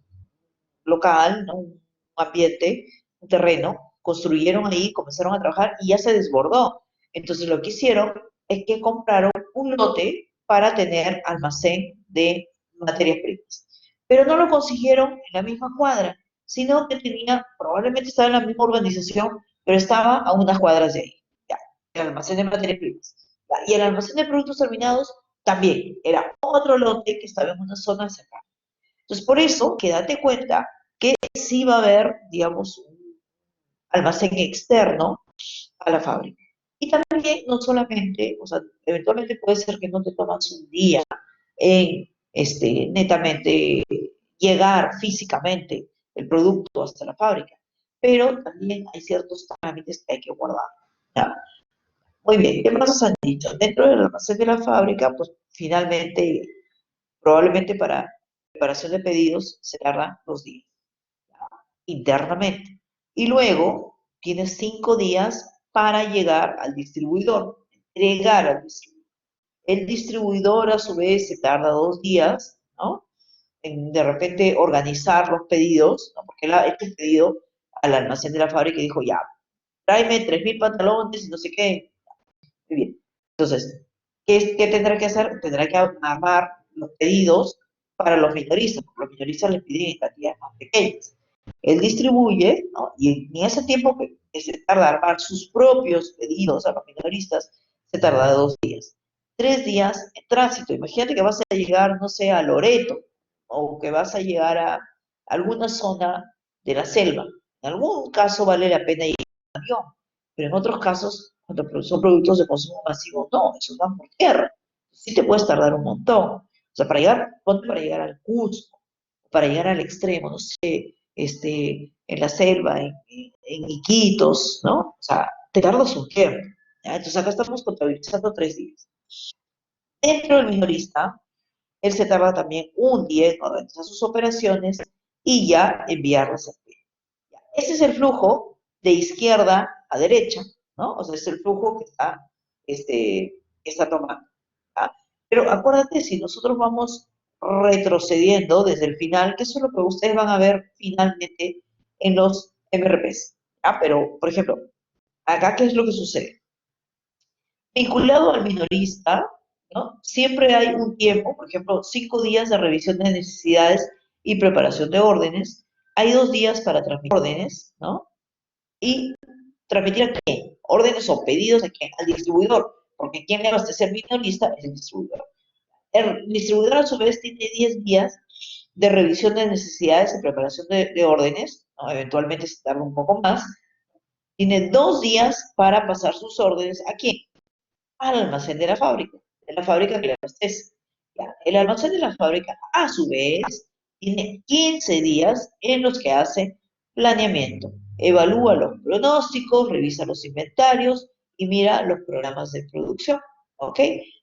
[SPEAKER 2] local, ¿no? Un ambiente, un terreno, construyeron ahí, comenzaron a trabajar y ya se desbordó. Entonces lo que hicieron es que compraron un lote para tener almacén de materias primas. Pero no lo consiguieron en la misma cuadra, sino que probablemente estaba en la misma urbanización, pero estaba a unas cuadras de ahí, ya, el almacén de materias primas. Ya, y el almacén de productos terminados también era otro lote que estaba en una zona cercana. Entonces, por eso, quédate cuenta que sí va a haber, digamos, un almacén externo a la fábrica. Y también, no solamente, o sea, eventualmente puede ser que no te tomas un día en netamente llegar físicamente el producto hasta la fábrica, pero también hay ciertos trámites que hay que guardar. ¿Ya? Muy bien, ¿qué más nos han dicho? Dentro del almacén de la fábrica, pues finalmente, probablemente para preparación de pedidos se tardan 2 días internamente. Y luego tienes 5 días para llegar al distribuidor, entregar al distribuidor. El distribuidor a su vez se tarda 2 días, ¿no? En de repente organizar los pedidos, ¿no? Porque él ha hecho un pedido al almacén de la fábrica y dijo, ya, tráeme 3.000 pantalones y no sé qué. Muy bien. Entonces, ¿qué tendrá que hacer? Tendrá que armar los pedidos para los minoristas, porque los minoristas les piden en cantidades más pequeñas. Él distribuye, ¿no? Y en ese tiempo que se tarda armar sus propios pedidos a los minoristas, se tarda 2 días. 3 días en tránsito. Imagínate que vas a llegar, no sé, a Loreto, o que vas a llegar a alguna zona de la selva. En algún caso vale la pena ir en avión, pero en otros casos, cuando son productos de consumo masivo, no, esos van por tierra. Sí te puedes tardar un montón. O sea, ponte para llegar al Cusco, para llegar al extremo, no sé, en la selva, en Iquitos, ¿no? O sea, te tardas un tiempo. ¿Ya? Entonces acá estamos contabilizando 3 días. Dentro del minorista, él se tarda también un día en organizar sus operaciones y ya enviarlas a pie. Ese es el flujo de izquierda a derecha, ¿no? O sea, es el flujo que está tomando. ¿Ya? Pero acuérdate, si nosotros vamos retrocediendo desde el final, que eso es lo que ustedes van a ver finalmente en los MRPs. ¿Ya? Pero, por ejemplo, acá, ¿qué es lo que sucede? Vinculado al minorista, ¿no? Siempre hay un tiempo, por ejemplo, 5 días de revisión de necesidades y preparación de órdenes. Hay 2 días para transmitir órdenes, ¿no? Y transmitir a quién, órdenes o pedidos a quién, al distribuidor, porque quien le abastece al minorista es el distribuidor. El distribuidor a su vez tiene 10 días de revisión de necesidades y preparación de órdenes, ¿no? Eventualmente se tarda un poco más. Tiene 2 días para pasar sus órdenes a quién, al almacén de la fábrica que le abastece. ¿Ya? El almacén de la fábrica, a su vez, tiene 15 días en los que hace planeamiento, evalúa los pronósticos, revisa los inventarios y mira los programas de producción, ¿ok?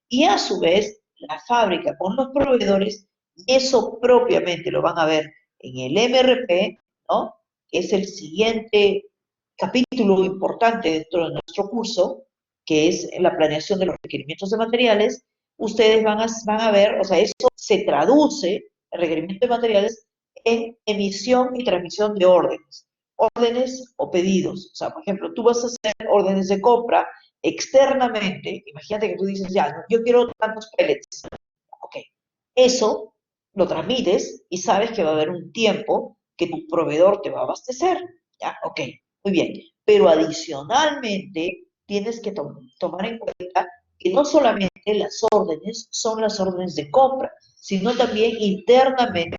[SPEAKER 2] Y a su vez, la fábrica con los proveedores, y eso propiamente lo van a ver en el MRP, ¿no? Que es el siguiente capítulo importante dentro de nuestro curso, que es la planeación de los requerimientos de materiales. Ustedes van a ver, o sea, eso se traduce, el requerimiento de materiales, en emisión y transmisión de órdenes o pedidos. O sea, por ejemplo, tú vas a hacer órdenes de compra externamente. Imagínate que tú dices, ya, yo quiero tantos pellets. Ok, eso lo transmites y sabes que va a haber un tiempo que tu proveedor te va a abastecer. ¿Ya? Ok, muy bien. Pero adicionalmente tienes que tomar en cuenta que no solamente las órdenes son las órdenes de compra, sino también internamente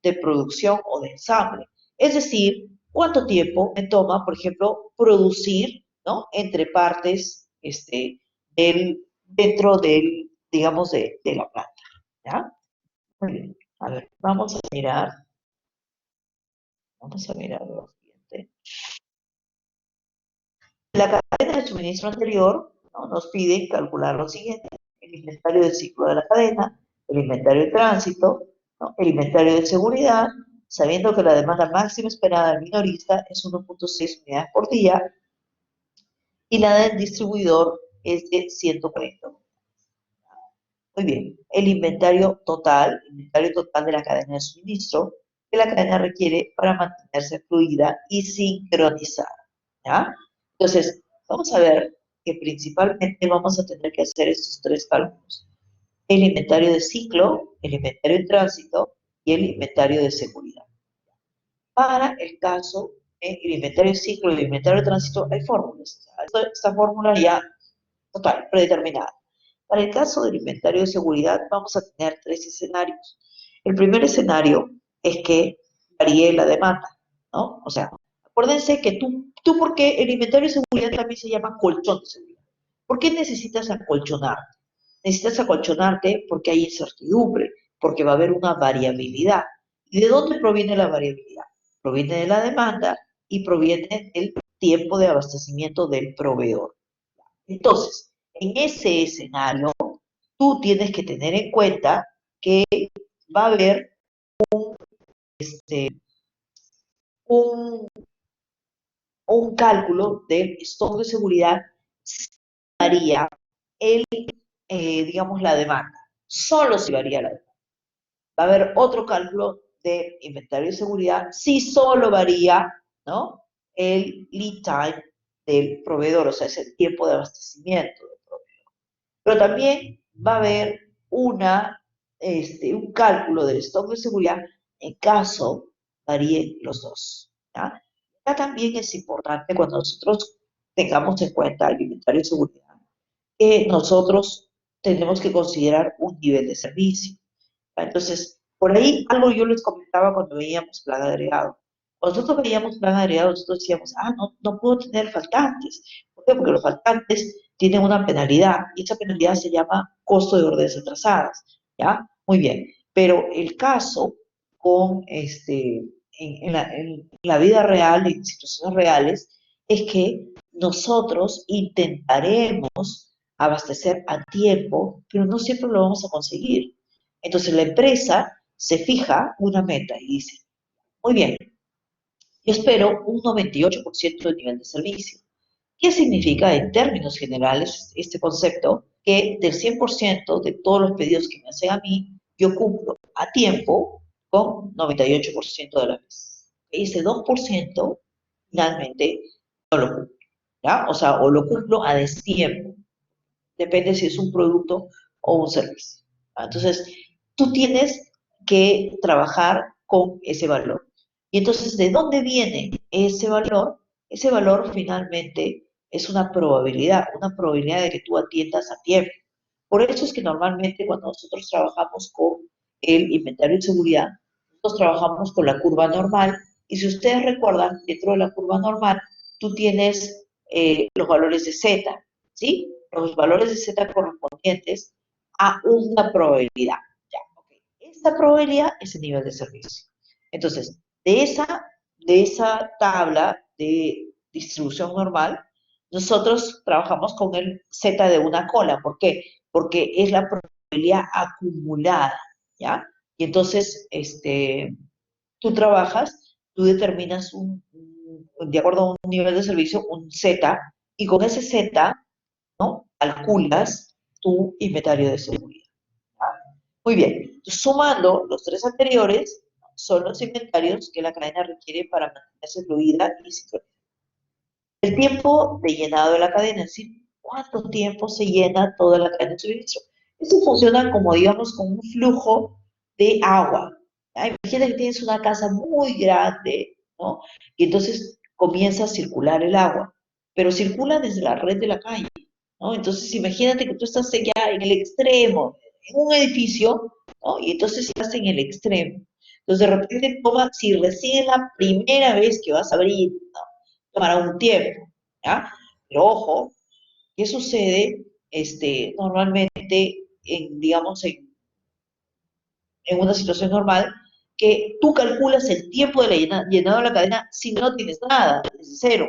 [SPEAKER 2] de producción o de ensamble. Es decir, cuánto tiempo me toma, por ejemplo, producir, ¿no? Entre partes dentro del, digamos, de la planta. ¿Ya? Muy bien. A ver, vamos a mirar lo siguiente. La cadena de suministro anterior, ¿no? Nos pide calcular lo siguiente: el inventario del ciclo de la cadena, el inventario de tránsito, ¿no? El inventario de seguridad, sabiendo que la demanda máxima esperada del minorista es 1.6 unidades por día y la del distribuidor es de 140. Muy bien, inventario total de la cadena de suministro que la cadena requiere para mantenerse fluida y sincronizada. ¿Ya? Entonces, Vamos a ver que principalmente vamos a tener que hacer estos tres cálculos. El inventario de ciclo, el inventario de tránsito y el inventario de seguridad. Para el caso del inventario de ciclo y el inventario de tránsito hay fórmulas. Esta fórmula ya total, predeterminada. Para el caso del inventario de seguridad vamos a tener tres escenarios. El primer escenario es que varíe la demanda, ¿no? O sea, acuérdense que porque el inventario de seguridad también se llama colchón de seguridad. ¿Por qué necesitas acolchonar? Necesitas acolchonarte porque hay incertidumbre, porque va a haber una variabilidad. ¿Y de dónde proviene la variabilidad? Proviene de la demanda y proviene del tiempo de abastecimiento del proveedor. Entonces, en ese escenario, tú tienes que tener en cuenta que va a haber un, un cálculo del stock de seguridad si varía digamos, la demanda. Solo si varía la demanda. Va a haber otro cálculo de inventario de seguridad si solo varía, ¿no? El lead time del proveedor, o sea, es el tiempo de abastecimiento del proveedor. Pero también va a haber un cálculo del stock de seguridad en caso varíen los dos. ¿Ya? Ya también es importante cuando nosotros tengamos en cuenta el inventario de seguridad que nosotros tenemos que considerar un nivel de servicio. Entonces, por ahí algo yo les comentaba cuando veíamos plan agregado. Cuando nosotros veíamos plan agregado, nosotros decíamos, no puedo tener faltantes. ¿Por qué? Porque los faltantes tienen una penalidad y esa penalidad se llama costo de órdenes atrasadas. ¿Ya? Muy bien. Pero el caso con en la vida real, en situaciones reales, es que nosotros intentaremos abastecer a tiempo, pero no siempre lo vamos a conseguir. Entonces la empresa se fija una meta y dice, muy bien, yo espero un 98% de nivel de servicio. ¿Qué significa en términos generales este concepto? Que del 100% de todos los pedidos que me hacen a mí, yo cumplo a tiempo con 98% de las veces. Ese 2% finalmente no lo cumplo, ¿ya? O sea, o lo cumplo a destiempo. Depende si es un producto o un servicio. Entonces, tú tienes que trabajar con ese valor. Y entonces, ¿de dónde viene ese valor? Ese valor finalmente es una probabilidad de que tú atiendas a tiempo. Por eso es que normalmente cuando nosotros trabajamos con el inventario de seguridad, nosotros trabajamos con la curva normal. Y si ustedes recuerdan, dentro de la curva normal, tú tienes los valores de Z, ¿sí? Los valores de Z correspondientes a una probabilidad. Ya, okay. Esta probabilidad es el nivel de servicio. Entonces, de esa tabla de distribución normal, nosotros trabajamos con el Z de una cola. ¿Por qué? Porque es la probabilidad acumulada, ¿ya? Y entonces, tú determinas de acuerdo a un nivel de servicio, un Z, y con ese Z, ¿no? Calculas tu inventario de seguridad. Muy bien, sumando los tres anteriores, son los inventarios que la cadena requiere para mantenerse fluida y sincronizada. El tiempo de llenado de la cadena, es decir, cuánto tiempo se llena toda la cadena de suministro. Esto funciona como, digamos, como un flujo de agua. Imagina que tienes una casa muy grande, ¿no? Y entonces comienza a circular el agua, pero circula desde la red de la calle, ¿no? Entonces imagínate que tú estás ya en el extremo, en un edificio, ¿no? Y entonces estás en el extremo. Entonces de repente si recién es la primera vez que vas a abrir, ¿no? Tomará un tiempo, ¿ya? Pero ojo, ¿qué sucede normalmente digamos, en una situación normal? Que tú calculas el tiempo de la llenado de la cadena si no tienes nada, desde cero.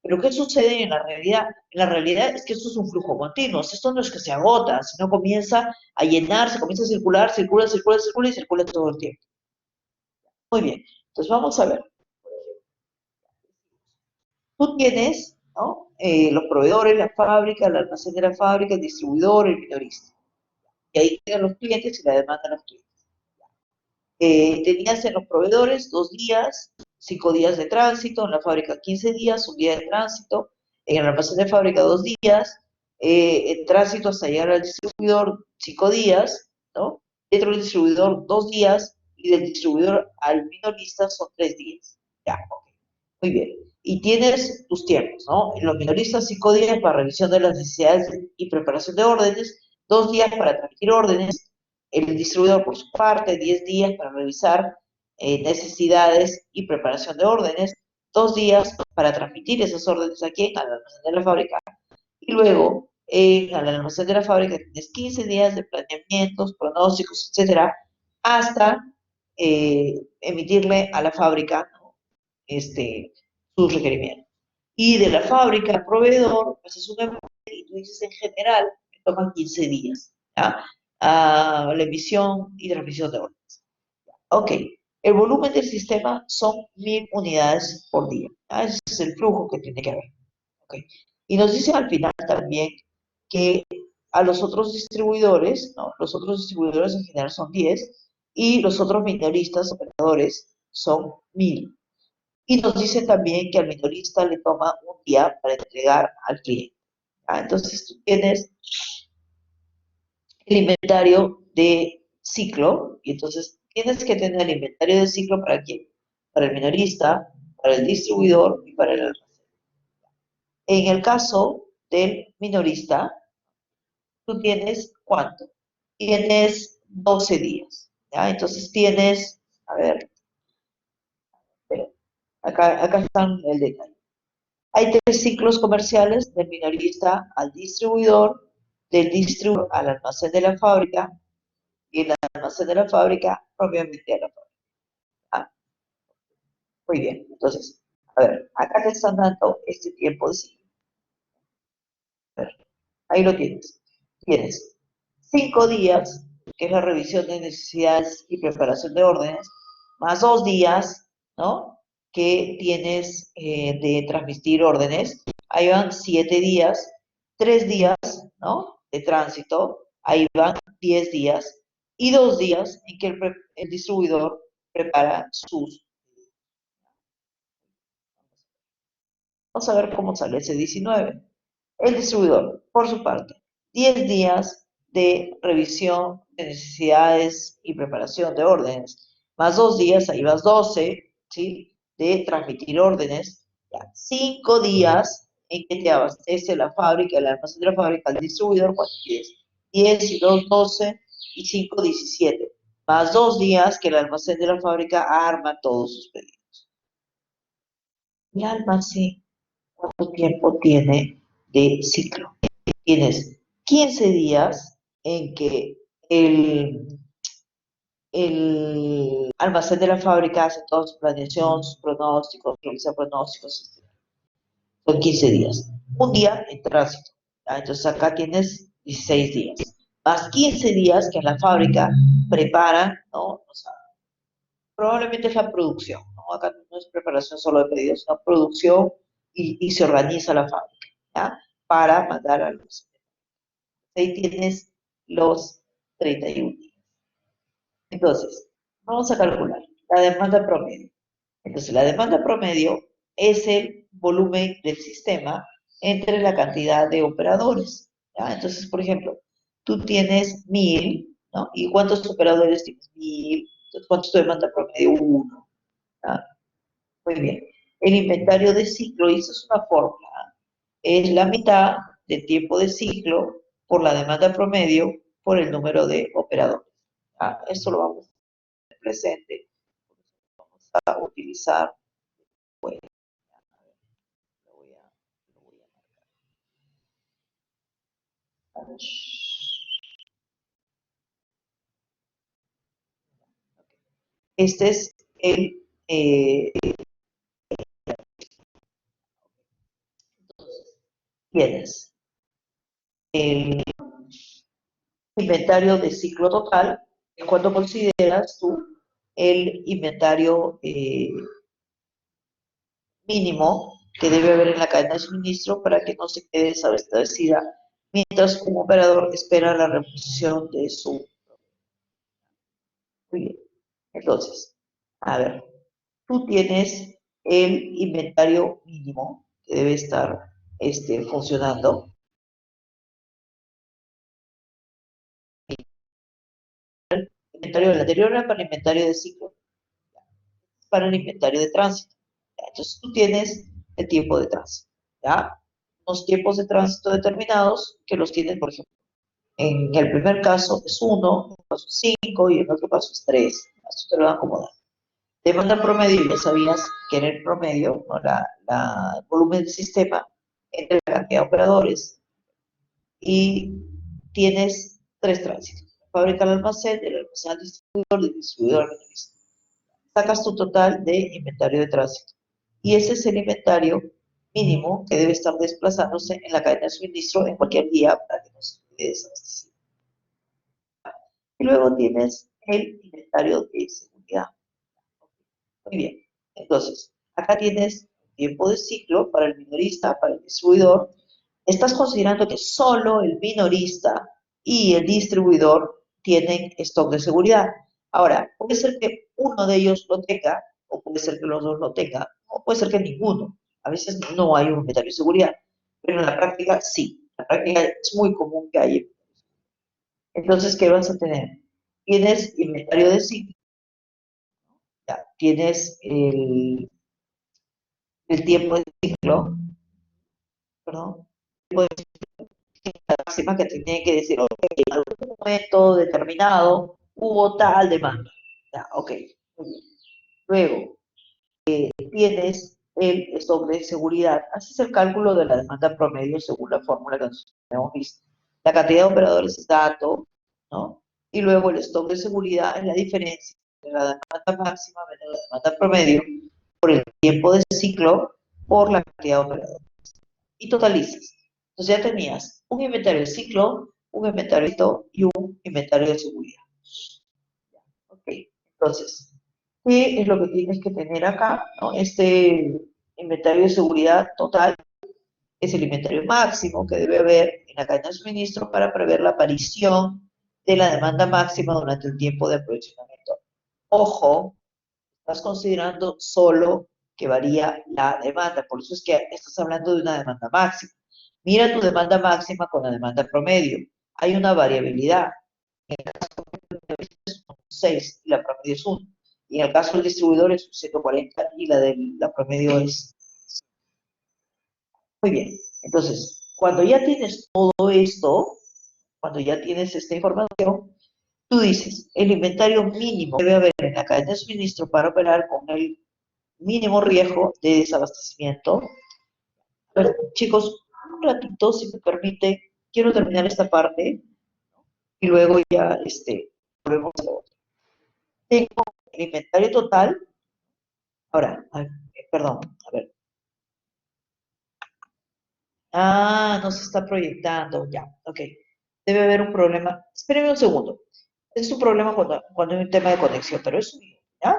[SPEAKER 2] Pero ¿qué sucede en la realidad? En la realidad es que esto es un flujo continuo. Esto no es que se agota, sino comienza a llenarse, comienza a circular, circula, circula, circula y circula todo el tiempo. Muy bien, entonces vamos a ver. Tú tienes, ¿no? Los proveedores, la fábrica, el almacén de la fábrica, el distribuidor, el minorista. Y ahí tienen los clientes y la demanda de los clientes. Tenías en los proveedores 2 días, 5 días de tránsito, en la fábrica 15 días, un día de tránsito, En el almacén de fábrica 2 días, en tránsito hasta llegar al distribuidor 5 días, ¿no? Dentro del distribuidor 2 días y del distribuidor al minorista son 3 días. Ya, ok. Muy bien. Y tienes tus tiempos, ¿no? En los minoristas 5 días para revisión de las necesidades y preparación de órdenes, 2 días para transmitir órdenes, el distribuidor por su parte, 10 días para revisar necesidades y preparación de órdenes, 2 días para transmitir esas órdenes aquí al almacén de la fábrica. Y luego, al almacén de la fábrica tienes 15 días de planeamientos, pronósticos, etcétera, hasta emitirle a la fábrica, ¿no? Sus requerimientos. Y de la fábrica al proveedor, haces un envío y tú dices en general, me toman 15 días, ¿ya? La emisión y transmisión de órdenes. Ok, el volumen del sistema son 1000 unidades por día. ¿Ya? Ese es el flujo que tiene que haber. Okay. Y nos dice al final también que a los otros distribuidores, ¿no? Los otros distribuidores en general son 10 y los otros minoristas, operadores, son 1000. Y nos dice también que al minorista le toma un día para entregar al cliente. ¿Ya? Entonces tú tienes el inventario de ciclo y entonces tienes que tener el inventario de ciclo para quién, para el minorista, para el distribuidor y para el almacén. En el caso del minorista, tú tienes ¿cuánto? Tienes 12 días, ¿ya? Entonces tienes, a ver, espera, acá están el detalle. Hay 3 ciclos comerciales del minorista al distribuidor, del distribuidor al almacén de la fábrica y el almacén de la fábrica propiamente a la fábrica. Ah, muy bien, entonces, a ver, acá te están dando este tiempo de ciclo. A ver, ahí lo tienes. Tienes 5 días, que es la revisión de necesidades y preparación de órdenes, más 2 días, ¿no? Que tienes de transmitir órdenes. Ahí van 7 días, 3 días, ¿no? De tránsito. Ahí van 10 días y 2 días en que el distribuidor prepara sus. Vamos a ver cómo sale ese 19. El distribuidor, por su parte, 10 días de revisión de necesidades y preparación de órdenes, más 2 días, ahí vas 12, ¿sí? De transmitir órdenes, ya. 5 días en que te abastece la fábrica, el almacén de la fábrica, el distribuidor, ¿cuánto tienes? 10 y 2, 12 y 5, 17. Más 2 días que el almacén de la fábrica arma todos sus pedidos. El almacén, ¿cuánto tiempo tiene de ciclo? Tienes 15 días en que el almacén de la fábrica hace toda su planeación, sus pronósticos, realiza pronósticos, etc. Son 15 días. Un día en tránsito. ¿Ya? Entonces acá tienes 16 días. Más 15 días que en la fábrica preparan, ¿no? O sea, probablemente es la producción, ¿no? Acá no es preparación solo de pedidos, sino producción y se organiza la fábrica, ¿ya? Para mandar a los. Ahí tienes los 31 días. Entonces, vamos a calcular la demanda promedio. Entonces, la demanda promedio es el volumen del sistema entre la cantidad de operadores. ¿Ya? Entonces, por ejemplo, tú tienes 1000, ¿no? ¿Y cuántos operadores tienes? 1000. Entonces, ¿cuánto es tu demanda promedio? 1. ¿Ya? Muy bien. El inventario de ciclo, y eso es una fórmula, es la mitad del tiempo de ciclo por la demanda promedio por el número de operadores. Esto lo vamos a tener presente. Vamos a utilizar. Bueno, lo voy a marcar. Este es el. Entonces, tienes el inventario de ciclo total. ¿Cuánto consideras tú el inventario mínimo que debe haber en la cadena de suministro para que no se quede desabastecida mientras un operador espera la reposición de su. Muy bien. Entonces, a ver, tú tienes el inventario mínimo que debe estar funcionando. El inventario del anterior era para el inventario de ciclo, para el inventario de tránsito. Entonces tú tienes el tiempo de tránsito, ¿ya? Unos tiempos de tránsito determinados que los tienes, por ejemplo, en el primer caso es 1, en el caso es 5 y en el otro caso es 3. Esto te lo van a acomodar. Demanda promedio, ya sabías que era el promedio, ¿no? La volumen del sistema entre la cantidad de operadores. Y tienes 3 tránsitos: fábrica al almacén, del almacén al distribuidor, del distribuidor al minorista. Sacas tu total de inventario de tránsito. Y ese es el inventario mínimo que debe estar desplazándose en la cadena de suministro en cualquier día para que no se quede desabastecido. Y luego tienes el inventario de seguridad. Muy bien. Entonces, acá tienes tiempo de ciclo para el minorista, para el distribuidor. Estás considerando que solo el minorista y el distribuidor tienen stock de seguridad. Ahora, puede ser que uno de ellos lo tenga, o puede ser que los dos lo tengan, o puede ser que ninguno. A veces no hay un inventario de seguridad, pero en la práctica sí. En la práctica es muy común que haya. Entonces, ¿qué vas a tener? Tienes inventario de ciclo, ya, tienes el tiempo de ciclo, perdón, la máxima que tiene que decir, ok, en algún momento determinado hubo tal demanda. Ya, ok, muy bien. Luego, tienes el stock de seguridad. Haces el cálculo de la demanda promedio según la fórmula que nosotros hemos visto. La cantidad de operadores es dato, ¿no? Y luego el stock de seguridad es la diferencia de la demanda máxima menos la demanda promedio por el tiempo de ciclo por la cantidad de operadores. Y totalizas. Entonces ya tenías un inventario de ciclo, un inventario y un inventario de seguridad. Ok, entonces, ¿qué es lo que tienes que tener acá? ¿No? Este inventario de seguridad total es el inventario máximo que debe haber en la cadena de suministro para prever la aparición de la demanda máxima durante el tiempo de aprovisionamiento. Ojo, estás considerando solo que varía la demanda, por eso es que estás hablando de una demanda máxima. Mira tu demanda máxima con la demanda promedio. Hay una variabilidad. En el caso del es un 6 y la promedio es 1. Y en el caso del distribuidor es un 140 y la promedio es. Muy bien. Entonces, cuando ya tienes todo esto, cuando ya tienes esta información, tú dices, el inventario mínimo que debe haber en la cadena de suministro para operar con el mínimo riesgo de desabastecimiento. Pero, chicos, un ratito, si me permite, quiero terminar esta parte y luego ya volvemos a lo otro. Tengo el inventario total. Ahora, perdón, a ver. Ah, no se está proyectando, ya, ok. Debe haber un problema. Espérenme un segundo. Es un problema cuando hay un tema de conexión, pero es mío, ¿ya?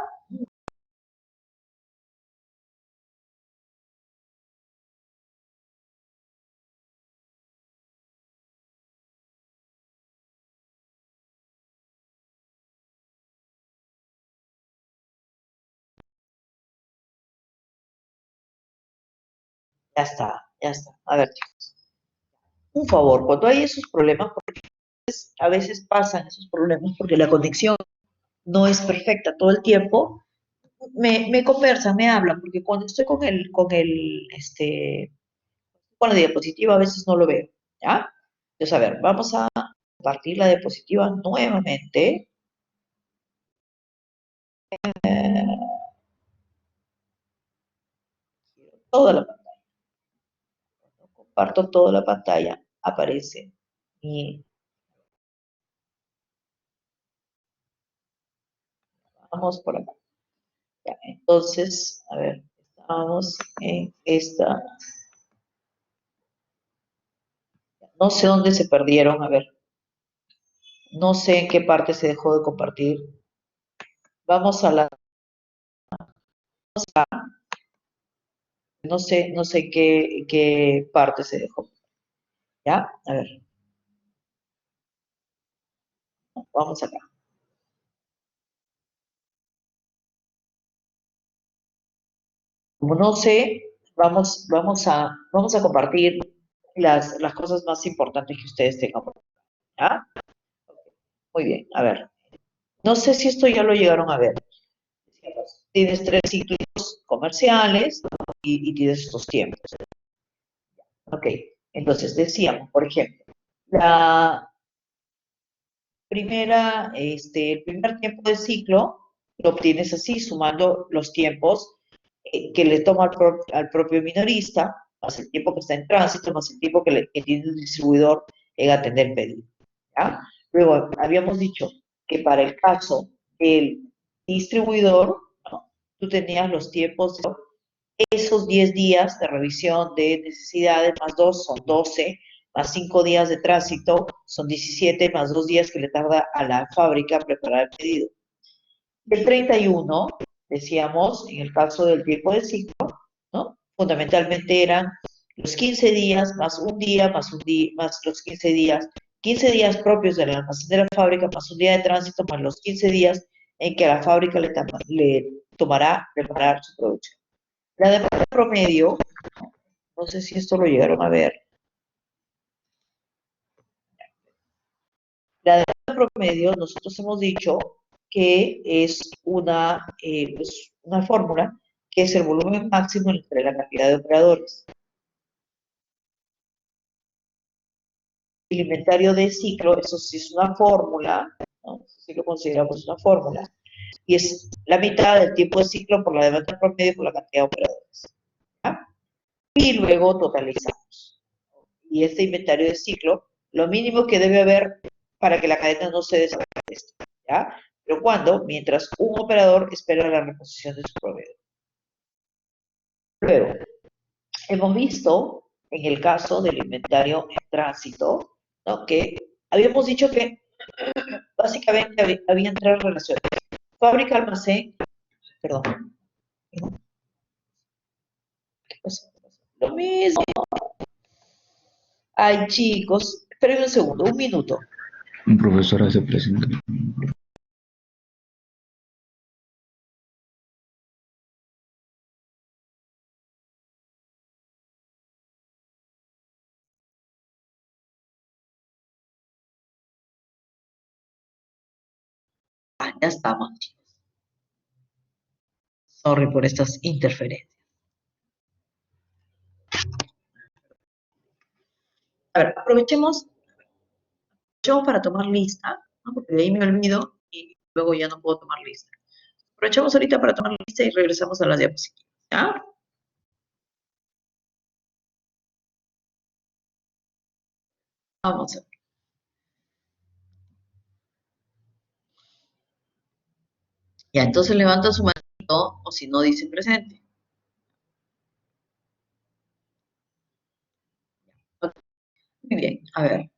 [SPEAKER 2] Ya está, ya está. A ver, chicos, un favor, cuando hay esos problemas, porque a veces pasan esos problemas porque la conexión no es perfecta todo el tiempo, me conversan, me hablan, porque cuando estoy con la diapositiva a veces no lo veo, ¿ya? Entonces, a ver, vamos a compartir la diapositiva nuevamente. Toda la pantalla. Cuando comparto toda la pantalla, aparece mi... Vamos por acá. Ya, entonces, a ver, estamos en esta... No sé dónde se perdieron, a ver. No sé en qué parte se dejó de compartir. Vamos a la... No sé qué parte se dejó. ¿Ya? A ver, vamos acá. Como no sé, vamos a compartir las cosas más importantes que ustedes tengan. ¿Ya? Muy bien, a ver. No sé si esto ya lo llegaron a ver. Tienes 3 ciclos comerciales, ¿no? y tienes estos tiempos. Ok, entonces decíamos, por ejemplo, la el primer tiempo de ciclo lo obtienes así, sumando los tiempos que le toma al propio minorista, más el tiempo que está en tránsito, más el tiempo que tiene el distribuidor en atender el pedido. ¿Ya? Luego, habíamos dicho que para el caso del distribuidor, ¿no? Tú tenías los tiempos de esos 10 días de revisión de necesidades, más 2 son 12, más 5 días de tránsito son 17, más 2 días que le tarda a la fábrica preparar el pedido. El 31, decíamos, en el caso del tiempo de ciclo, ¿no? Fundamentalmente eran los 15 días, más un día, más los 15 días propios del almacén de la fábrica, más un día de tránsito, más los 15 días en que a la fábrica le tomará preparar su producción. La demanda promedio, no sé si esto lo llegaron a ver, la demanda promedio, nosotros hemos dicho que es una fórmula que es el volumen máximo entre la cantidad de operadores. El inventario de ciclo, eso sí es una fórmula, ¿no? Sí lo consideramos una fórmula, y es la mitad del tiempo de ciclo por la demanda promedio por la cantidad de operadores. ¿Ya? Y luego totalizamos. Y este inventario de ciclo, lo mínimo que debe haber para que la cadena no se desaparezca, ¿ya? Pero cuando, mientras un operador espera la reposición de su proveedor. Luego, hemos visto en el caso del inventario en tránsito, ¿no? Que habíamos dicho que básicamente habían 3 relaciones. Fábrica, almacén, perdón. Lo mismo. Ay, chicos, espérenme un segundo, un minuto.
[SPEAKER 3] Profesora, se presenta.
[SPEAKER 1] Ah, ya estamos, chicos. Sorry por estas interferencias. A ver, aprovechemos para tomar lista, ¿no? Porque de ahí me olvido y luego ya no puedo tomar lista. Aprovechemos ahorita para tomar lista y regresamos a las diapositivas, ¿ya? Vamos a ver. Ya, entonces levanta su manito o si no dice presente. Muy bien, a ver.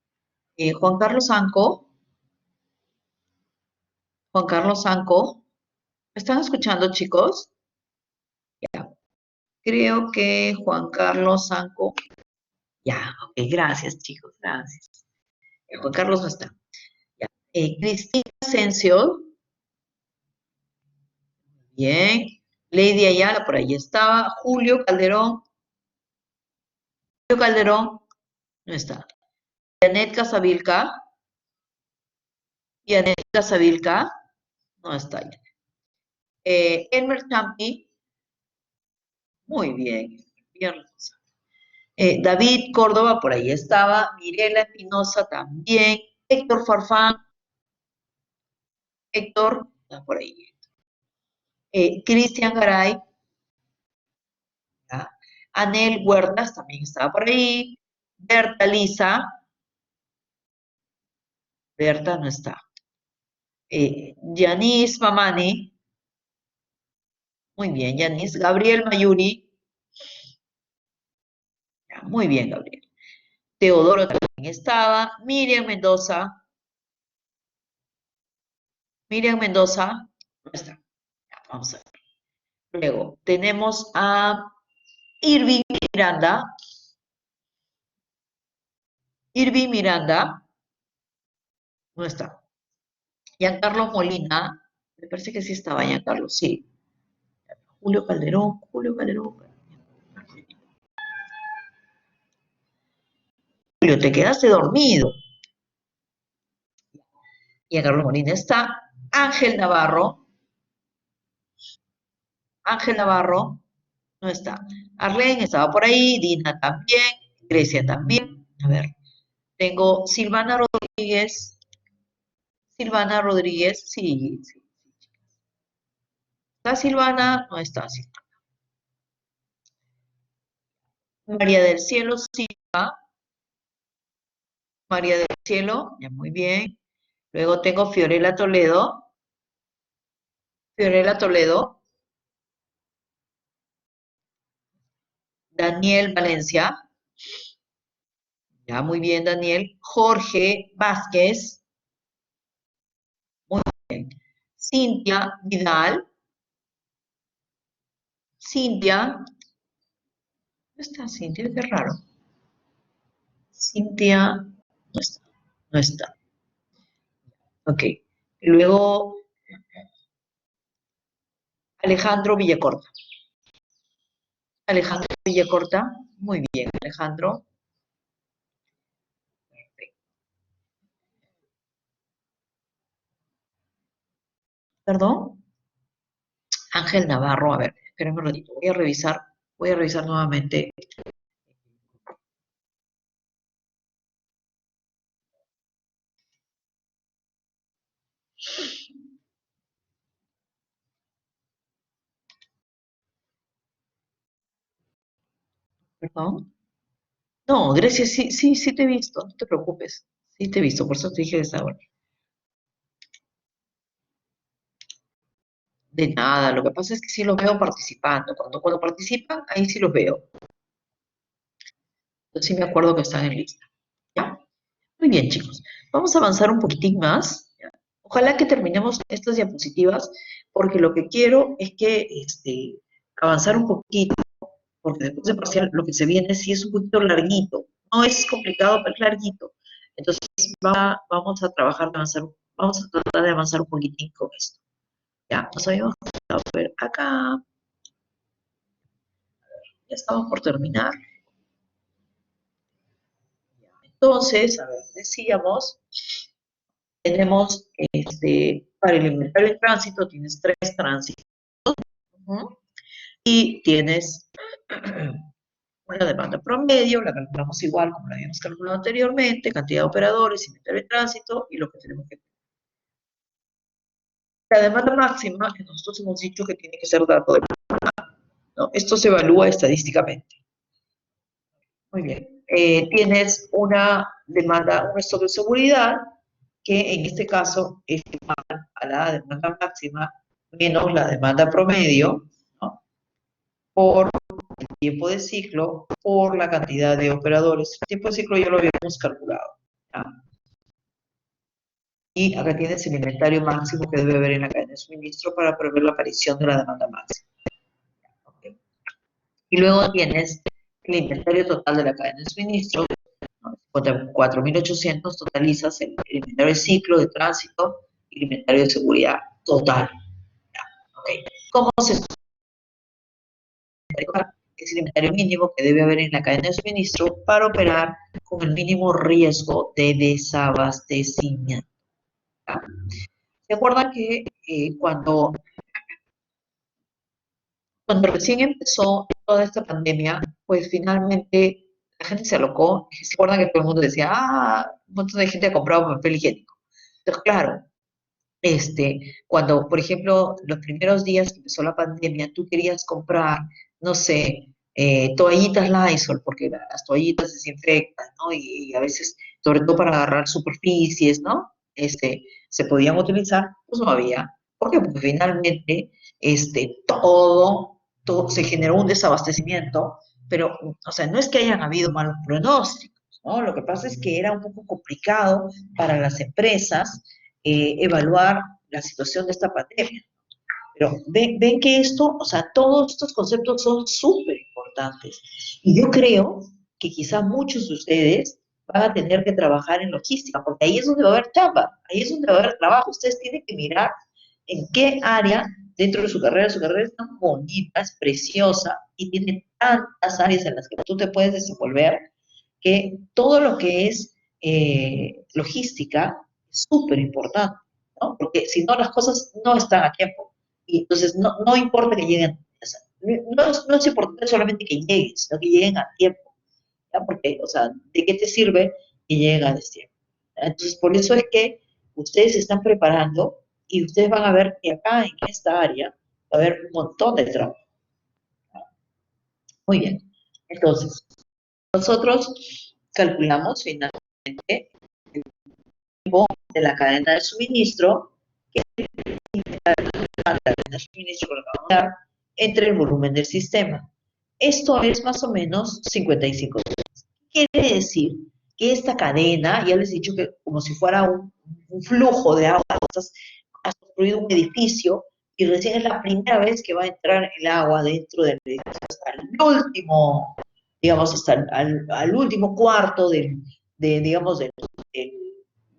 [SPEAKER 1] Juan Carlos Sanco. Juan Carlos Sanco. ¿Me están escuchando, chicos? Ya. Creo que Juan Carlos Sanco. Ya, ok, gracias, chicos, gracias. Juan Carlos no está. Ya. Cristina Asensio. Bien. Lady Ayala, por ahí estaba. Julio Calderón. Julio Calderón no está. Janet Casavilca. Janet Casavilca no está. Elmer Champi. Muy bien. Bien responsable. David Córdoba, por ahí estaba. Mirela Espinosa también. Héctor Farfán. Héctor, está por ahí. Cristian Garay. ¿Ya? Anel Huertas también estaba por ahí. Berta Lisa. Berta no está. Yanis Mamani. Muy bien, Yanis. Gabriel Mayuri. Ya, muy bien, Gabriel. Teodoro también estaba. Miriam Mendoza. Miriam Mendoza. No está. Ya, vamos a ver. Luego tenemos a Irving Miranda. Irving Miranda. No está. Giancarlo Molina. Me parece que sí estaba Giancarlo, sí. Julio Calderón.
[SPEAKER 2] Julio, te quedaste dormido. Y en Carlos Molina está Ángel Navarro. Ángel Navarro no está. Arlene estaba por ahí, Dina también, Grecia también. A ver, tengo Silvana Rodríguez. Silvana Rodríguez, sí, sí. ¿Está Silvana? No está Silvana. María del Cielo Silva. María del Cielo, ya muy bien. Luego tengo Fiorella Toledo. Fiorella Toledo. Daniel Valencia. Ya muy bien, Daniel. Jorge Vázquez. Muy bien. Cintia Vidal. Cintia. ¿Dónde está Cintia? Qué raro. Cintia no está. No está. Ok. Luego Alejandro Villacorta. Alejandro Villacorta. Muy bien, Alejandro. Perdón. Ángel Navarro. A ver, espérenme un ratito. Voy a revisar nuevamente. Perdón. No, Grecia, sí, sí, sí te he visto, no te preocupes. Sí te he visto, por eso te dije de esa hora. De nada, lo que pasa es que sí los veo participando. Cuando participan, ahí sí los veo. Yo sí me acuerdo que están en lista. ¿Ya? Muy bien, chicos. Vamos a avanzar un poquitín más. ¿Ya? Ojalá que terminemos estas diapositivas, porque lo que quiero es que avanzar un poquito, porque después de parcial lo que se viene sí es un poquito larguito. No es complicado, pero es larguito. Entonces vamos a trabajar de avanzar, vamos a tratar de avanzar un poquitín con esto. Ya, nos habíamos quedado a ver acá. Ya estamos por terminar. Entonces, a ver, decíamos, tenemos para el inventario de tránsito, tienes 3 tránsitos. Y tienes una demanda promedio, la calculamos igual como la habíamos calculado anteriormente, cantidad de operadores, inventario de tránsito y lo que tenemos que. La demanda máxima, que nosotros hemos dicho que tiene que ser dato de. ¿No? Esto se evalúa estadísticamente. Muy bien. Tienes una demanda, un stock de seguridad, que en este caso es igual a la demanda máxima menos la demanda promedio, ¿no? Por el tiempo de ciclo, por la cantidad de operadores. El tiempo de ciclo ya lo habíamos calculado. ¿Ya? Y acá tienes el inventario máximo que debe haber en la cadena de suministro para prever la aparición de la demanda máxima. ¿Okay? Y luego tienes el inventario total de la cadena de suministro, ¿no? 4.800 totalizas el inventario de ciclo, de tránsito y el inventario de seguridad total. ¿Okay? ¿Cómo se es el inventario mínimo que debe haber en la cadena de suministro para operar con el mínimo riesgo de desabastecimiento? ¿Se acuerdan que cuando recién empezó toda esta pandemia, pues finalmente la gente se alocó? ¿Se acuerdan que todo el mundo decía, un montón de gente ha comprado papel higiénico? Entonces, claro, cuando, por ejemplo, los primeros días que empezó la pandemia, tú querías comprar, no sé, toallitas Lysol, porque las toallitas desinfectan, ¿no? Y a veces, sobre todo para agarrar superficies, ¿no? Se podían utilizar, pues no había. ¿Por qué? Porque finalmente, todo se generó un desabastecimiento, pero, o sea, no es que hayan habido malos pronósticos, ¿no? Lo que pasa es que era un poco complicado para las empresas evaluar la situación de esta pandemia. Pero ven que esto, o sea, todos estos conceptos son súper importantes. Y yo creo que quizá muchos de ustedes van a tener que trabajar en logística, porque ahí es donde va a haber chamba, ahí es donde va a haber trabajo. Ustedes tienen que mirar en qué área dentro de su carrera es tan bonita, es preciosa y tiene tantas áreas en las que tú te puedes desenvolver que todo lo que es logística es súper importante, ¿no? Porque si no, las cosas no están a tiempo. Y entonces no importa que lleguen, o sea, no es importante solamente que lleguen, sino que lleguen a tiempo, ¿ya? Porque, o sea, ¿de qué te sirve que lleguen a destiempo? Entonces, por eso es que ustedes se están preparando y ustedes van a ver que acá en esta área va a haber un montón de trabajo. Muy bien. Entonces, nosotros calculamos finalmente el tiempo de la cadena de suministro, que es la cadena de suministro que vamos a dar entre el volumen del sistema. Esto es más o menos 55 días. Quiere decir que esta cadena, ya les he dicho que como si fuera un flujo de agua, has construido un edificio y recién es la primera vez que va a entrar el agua dentro del edificio hasta el último, digamos, hasta al último cuarto digamos, del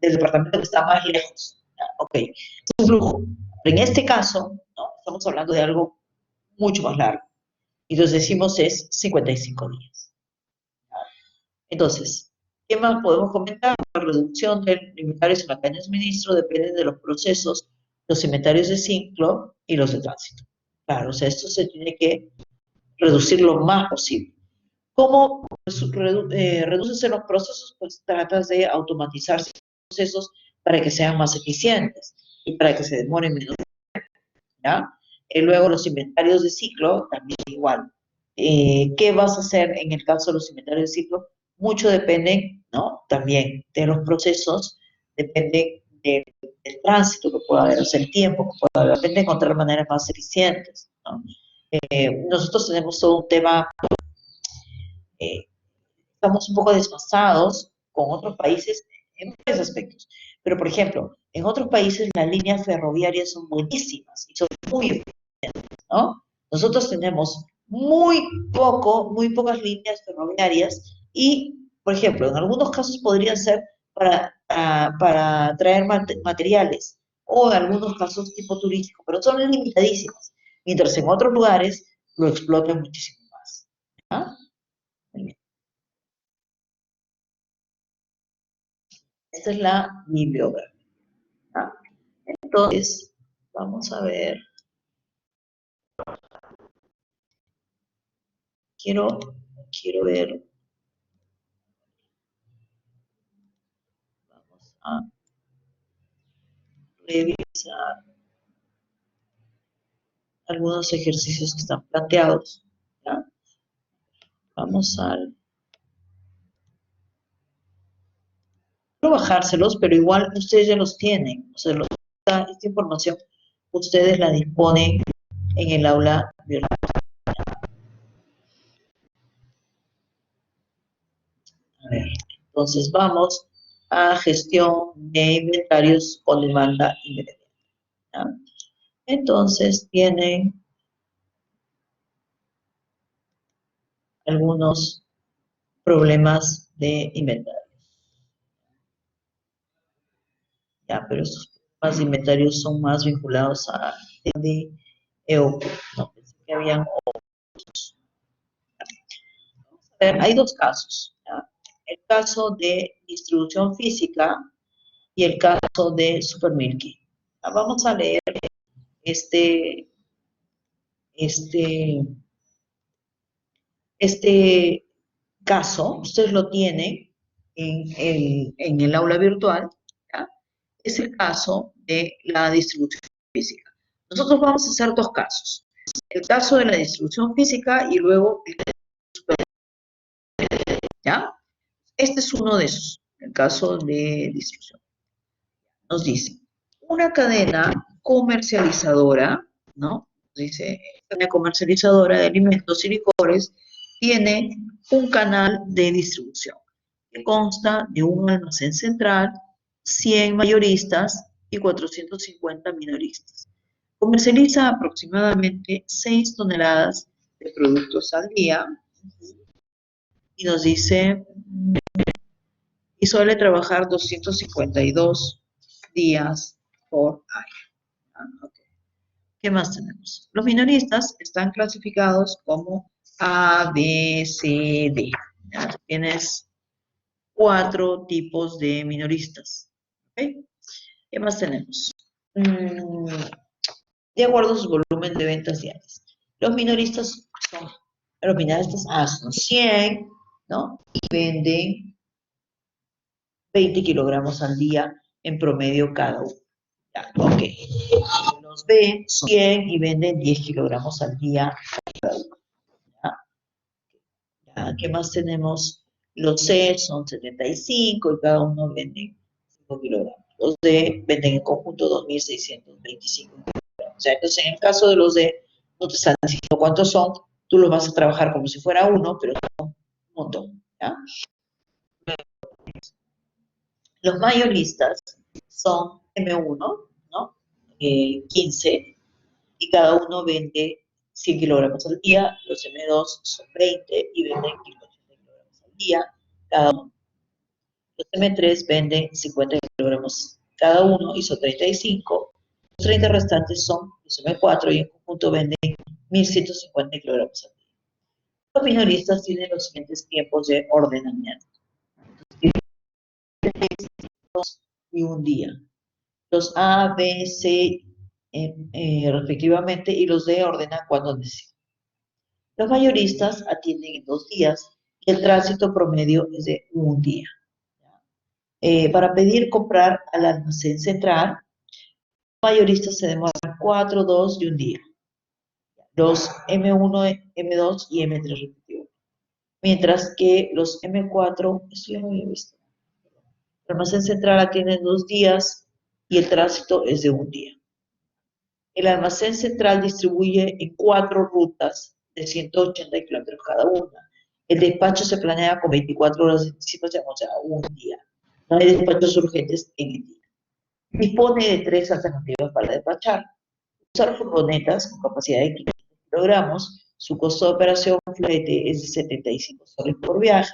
[SPEAKER 2] departamento que está más lejos. Ok, es un flujo. Pero en este caso, no, estamos hablando de algo mucho más largo. Entonces decimos es 55 días. Entonces, ¿qué más podemos comentar? La reducción de inventarios en la cadena de suministro depende de los procesos, los inventarios de ciclo y los de tránsito. Claro, o sea, esto se tiene que reducir lo más posible. ¿Cómo reduces los procesos? Pues tratas de automatizar los procesos para que sean más eficientes y para que se demoren menos. ¿Ya? Luego los inventarios de ciclo, también igual. ¿Qué vas a hacer en el caso de los inventarios de ciclo? Mucho depende, ¿no? También de los procesos, depende del tránsito que pueda haber, o sea, el tiempo que pueda haber, depende de encontrar maneras más eficientes, ¿no? Nosotros tenemos todo un tema, eh, estamos un poco desfasados con otros países en varios aspectos, pero por ejemplo, en otros países las líneas ferroviarias son buenísimas y son muy eficientes, ¿no? Nosotros tenemos muy pocas líneas ferroviarias y, por ejemplo, en algunos casos podrían ser para traer materiales o en algunos casos tipo turístico, pero son limitadísimas, mientras en otros lugares lo explotan muchísimo más. ¿Ah? Esta es la bibliografía. ¿Ah? Entonces, vamos a ver. Quiero ver. Vamos a revisar algunos ejercicios que están planteados. ¿Ya? Vamos a no bajárselos, pero igual ustedes ya los tienen. O sea, esta información ustedes la disponen en el aula virtual. A ver, entonces vamos a gestión de inventarios con demanda independiente. ¿Ya? Entonces tienen algunos problemas de inventario. Ya, pero estos problemas de inventario son más vinculados a de EOP. No, pensé que habían otros. A ver, hay dos casos. ¿Ya? El caso de distribución física y el caso de Supermilky. Vamos a leer este, este, este caso, ustedes lo tienen en el aula virtual, ¿ya? Es el caso de la distribución física. Nosotros vamos a hacer dos casos. El caso de la distribución física y luego el de superficie, ¿ya? Este es uno de esos, el caso de distribución. Nos dice, una cadena comercializadora, ¿no? Dice, una comercializadora de alimentos y licores tiene un canal de distribución que consta de un almacén central, 100 mayoristas y 450 minoristas. Comercializa aproximadamente 6 toneladas de productos al día y nos dice, y suele trabajar 252 días por año. Okay. ¿Qué más tenemos? Los minoristas están clasificados como A, B, C, D. ¿Ya? Tienes 4 tipos de minoristas. ¿Ok? ¿Qué más tenemos? De acuerdo a su volumen de ventas diarias. Los minoristas son 100, ¿no? Y venden 20 kilogramos al día en promedio cada uno. Ya, ok. Los B son 100 y venden 10 kilogramos al día cada uno. Ya, ¿qué más tenemos? Los C son 75 y cada uno vende 5 kilogramos. Los D venden en conjunto 2.625 kilogramos. O sea, entonces en el caso de los D, no te están diciendo cuántos son, tú los vas a trabajar como si fuera uno, pero son un montón. ¿Ya? Los mayoristas son M1, ¿no? 15, y cada uno vende 100 kilogramos al día. Los M2 son 20 y venden 80 kilogramos al día cada uno. Los M3 venden 50 kilogramos cada uno y son 35. Los 30 restantes son los M4 y en conjunto venden 1.150 kilogramos al día. Los minoristas tienen los siguientes tiempos de ordenamiento. Y un día. Los A, B, C, respectivamente, y los D ordenan cuando necesitan. Los mayoristas atienden en 2 días y el tránsito promedio es de un día. Para pedir comprar al almacén central, los mayoristas se demoran 4, 2 y un día. Los M1, M2 y M3 respectivamente. Mientras que los M4, esto ya lo había visto. El almacén central atiende en 2 días y el tránsito es de un día. El almacén central distribuye en 4 rutas de 180 kilómetros cada una. El despacho se planea con 24 horas de anticipación, o sea, un día. No hay despachos urgentes en el día. Dispone de 3 alternativas para despachar. Usar furgonetas con capacidad de 500 kilogramos. Su costo de operación flete es de 75 soles por viaje.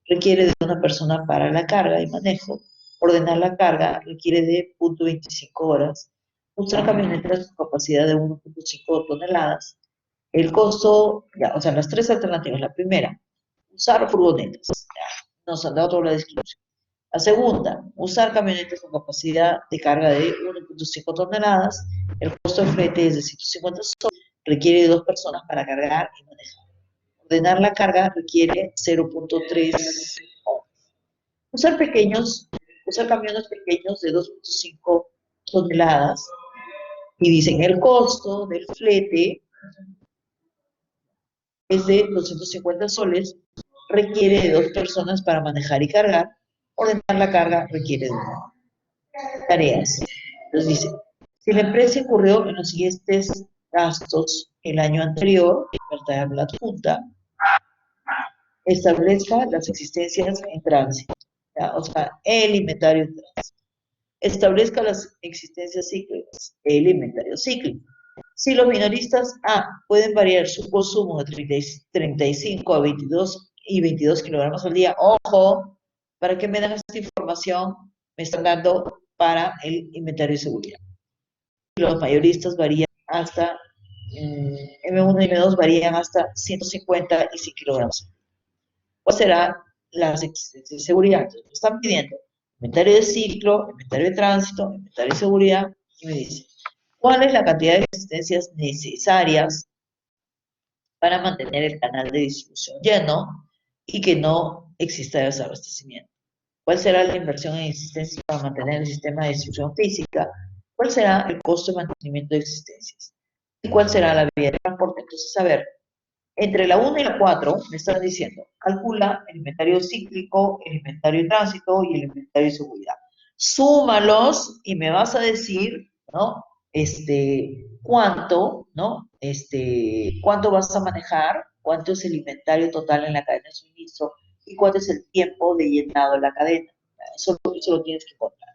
[SPEAKER 2] Requiere de una persona para la carga y manejo. Ordenar la carga requiere de 0.25 horas. Usar camionetas con capacidad de 1.5 toneladas. El costo, ya, o sea, las 3 alternativas. La primera, usar furgonetas. Ya, nos han dado toda la descripción. La segunda, usar camionetas con capacidad de carga de 1.5 toneladas. El costo de flete es de 150 soles. Requiere de 2 personas para cargar y manejar. Ordenar la carga requiere 0.3 horas. Usar camiones pequeños de 2.5 toneladas. Y dicen, el costo del flete es de 250 soles, requiere de 2 personas para manejar y cargar. Ordenar la carga requiere de 1. Tareas. Entonces dice, si la empresa incurrió en los siguientes gastos el año anterior, en la adjunta, establezca las existencias en tránsito. ¿Ya? O sea, el inventario en tránsito. Establezca las existencias cíclicas, el inventario cíclico. Si los minoristas A pueden variar su consumo de 35 a 22 y 22 kilogramos al día, ojo, ¿para qué me dan esta información? Me están dando para el inventario de seguridad. Los mayoristas varían hasta, M1 y M2 varían hasta 150 y 100 kilogramos. ¿Cuál será las existencias de seguridad? Entonces, me están pidiendo inventario de ciclo, inventario de tránsito, inventario de seguridad, y me dice, ¿cuál es la cantidad de existencias necesarias para mantener el canal de distribución lleno y que no exista desabastecimiento? ¿Cuál será la inversión en existencias para mantener el sistema de distribución física? ¿Cuál será el costo de mantenimiento de existencias? ¿Y cuál será la vía de transporte? Entonces, a ver, entre la 1 y la 4 me están diciendo, calcula el inventario cíclico, el inventario de tránsito y el inventario de seguridad. Súmalos y me vas a decir, ¿no? Cuánto, ¿no? Cuánto vas a manejar, cuánto es el inventario total en la cadena de suministro y cuánto es el tiempo de llenado de la cadena. Eso lo tienes que contar.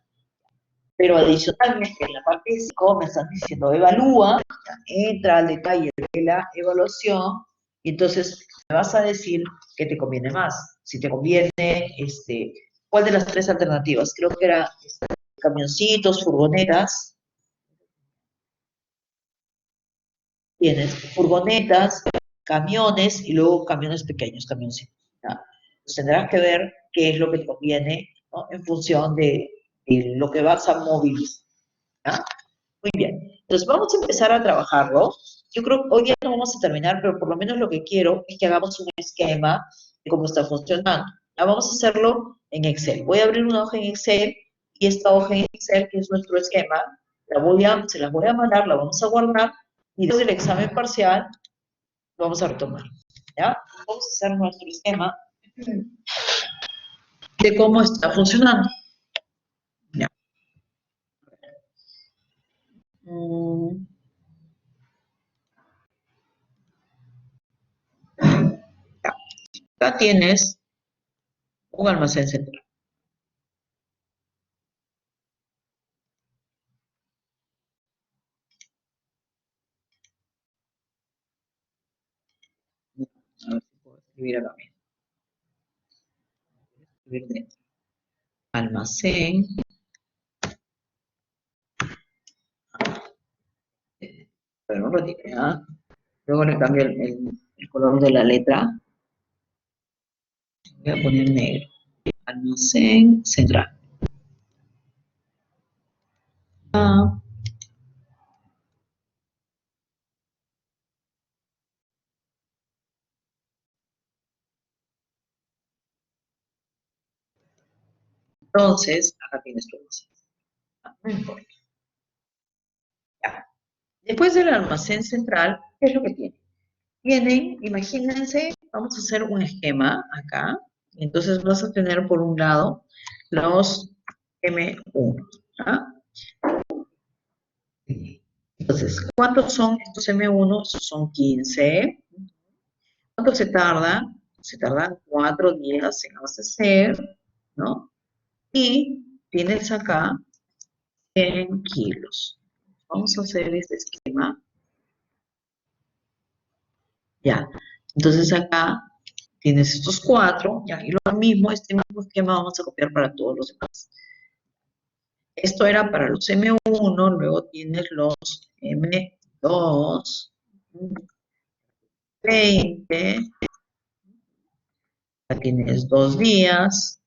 [SPEAKER 2] Pero adicionalmente, en la parte de psico me están diciendo, evalúa, entra al detalle de la evaluación, y entonces me vas a decir qué te conviene más. Si te conviene, ¿cuál de las 3 alternativas? Creo que era camioncitos, furgonetas. Tienes furgonetas, camiones y luego camiones pequeños, camioncitos. ¿Ya? Pues tendrás que ver qué es lo que te conviene, ¿no? En función de lo que vas a movilizar. ¿Ya? Muy bien. Entonces vamos a empezar a trabajarlo. Yo creo que hoy día no vamos a terminar, pero por lo menos lo que quiero es que hagamos un esquema de cómo está funcionando. Ya vamos a hacerlo en Excel. Voy a abrir una hoja en Excel y esta hoja en Excel, que es nuestro esquema, se la voy a mandar, la vamos a guardar y después del examen parcial lo vamos a retomar. ¿Ya? Vamos a hacer nuestro esquema de cómo está funcionando. ¿Ya? Mm, ya. Acá tienes un almacén central. A ver si puedo escribir acá mismo. Escribir dentro. Almacén. Pero un ratito, ¿ya? Luego le cambio el color de la letra. Voy a poner negro. Almacén central. Ah, entonces, acá tienes tu almacén. No importa. Ya. Después del almacén central, ¿qué es lo que tiene? Tienen, imagínense, vamos a hacer un esquema acá. Entonces vas a tener por un lado los M1. ¿Ah? Entonces, ¿cuántos son estos M1? Son 15. ¿Cuánto se tarda? Se tardan 4 días en abastecer, ¿no? Y tienes acá 100 kilos. Vamos a hacer este esquema. Ya. Entonces acá tienes estos 4, ya, y lo mismo, este mismo esquema vamos a copiar para todos los demás. Esto era para los M1, luego tienes los M2, 20, ya tienes 2 días.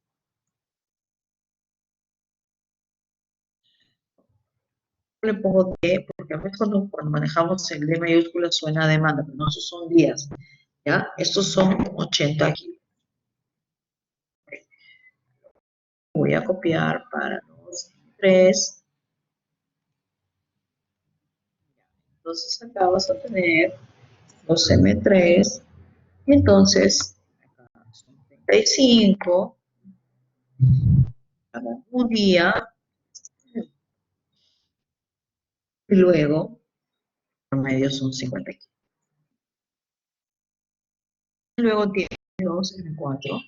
[SPEAKER 2] Le pongo D, porque a veces cuando manejamos el D mayúscula suena a demanda, pero no, esos son días, ¿ya? Estos son 80 kilos. Voy a copiar para los 3. Entonces acá vas a tener los M3, y entonces acá son 35, cada un día, y luego, promedio son 50 kilos. Luego tienes los M4.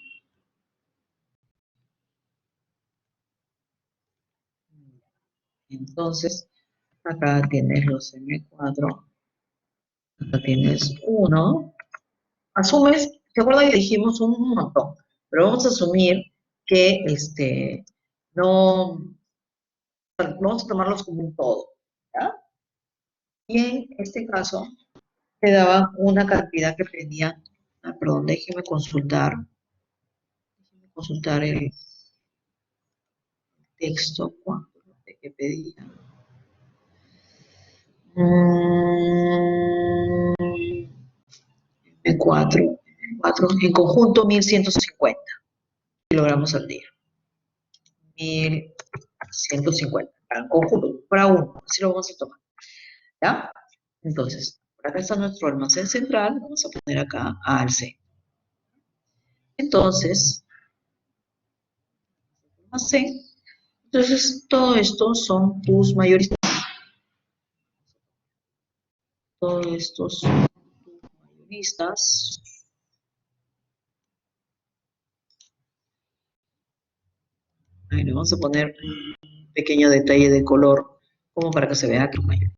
[SPEAKER 2] Entonces, acá tienes los M4, acá tienes 1. Asumes, ¿te acuerdas que dijimos un montón? Pero vamos a asumir que no, vamos a tomarlos como un todo, ¿ya? Y en este caso, te daba una cantidad que pedía, perdón, déjeme consultar el texto, cuánto es que pedía. M4, en conjunto 1150 kilogramos al día. 1150, en conjunto, para uno, así lo vamos a tomar, ¿ya? Entonces, por acá está nuestro almacén central, vamos a poner acá alce. Entonces, almacén, entonces todo esto son tus mayoristas. Todo esto son tus mayoristas. Ahí le vamos a poner un pequeño detalle de color, como para que se vea que es mayor.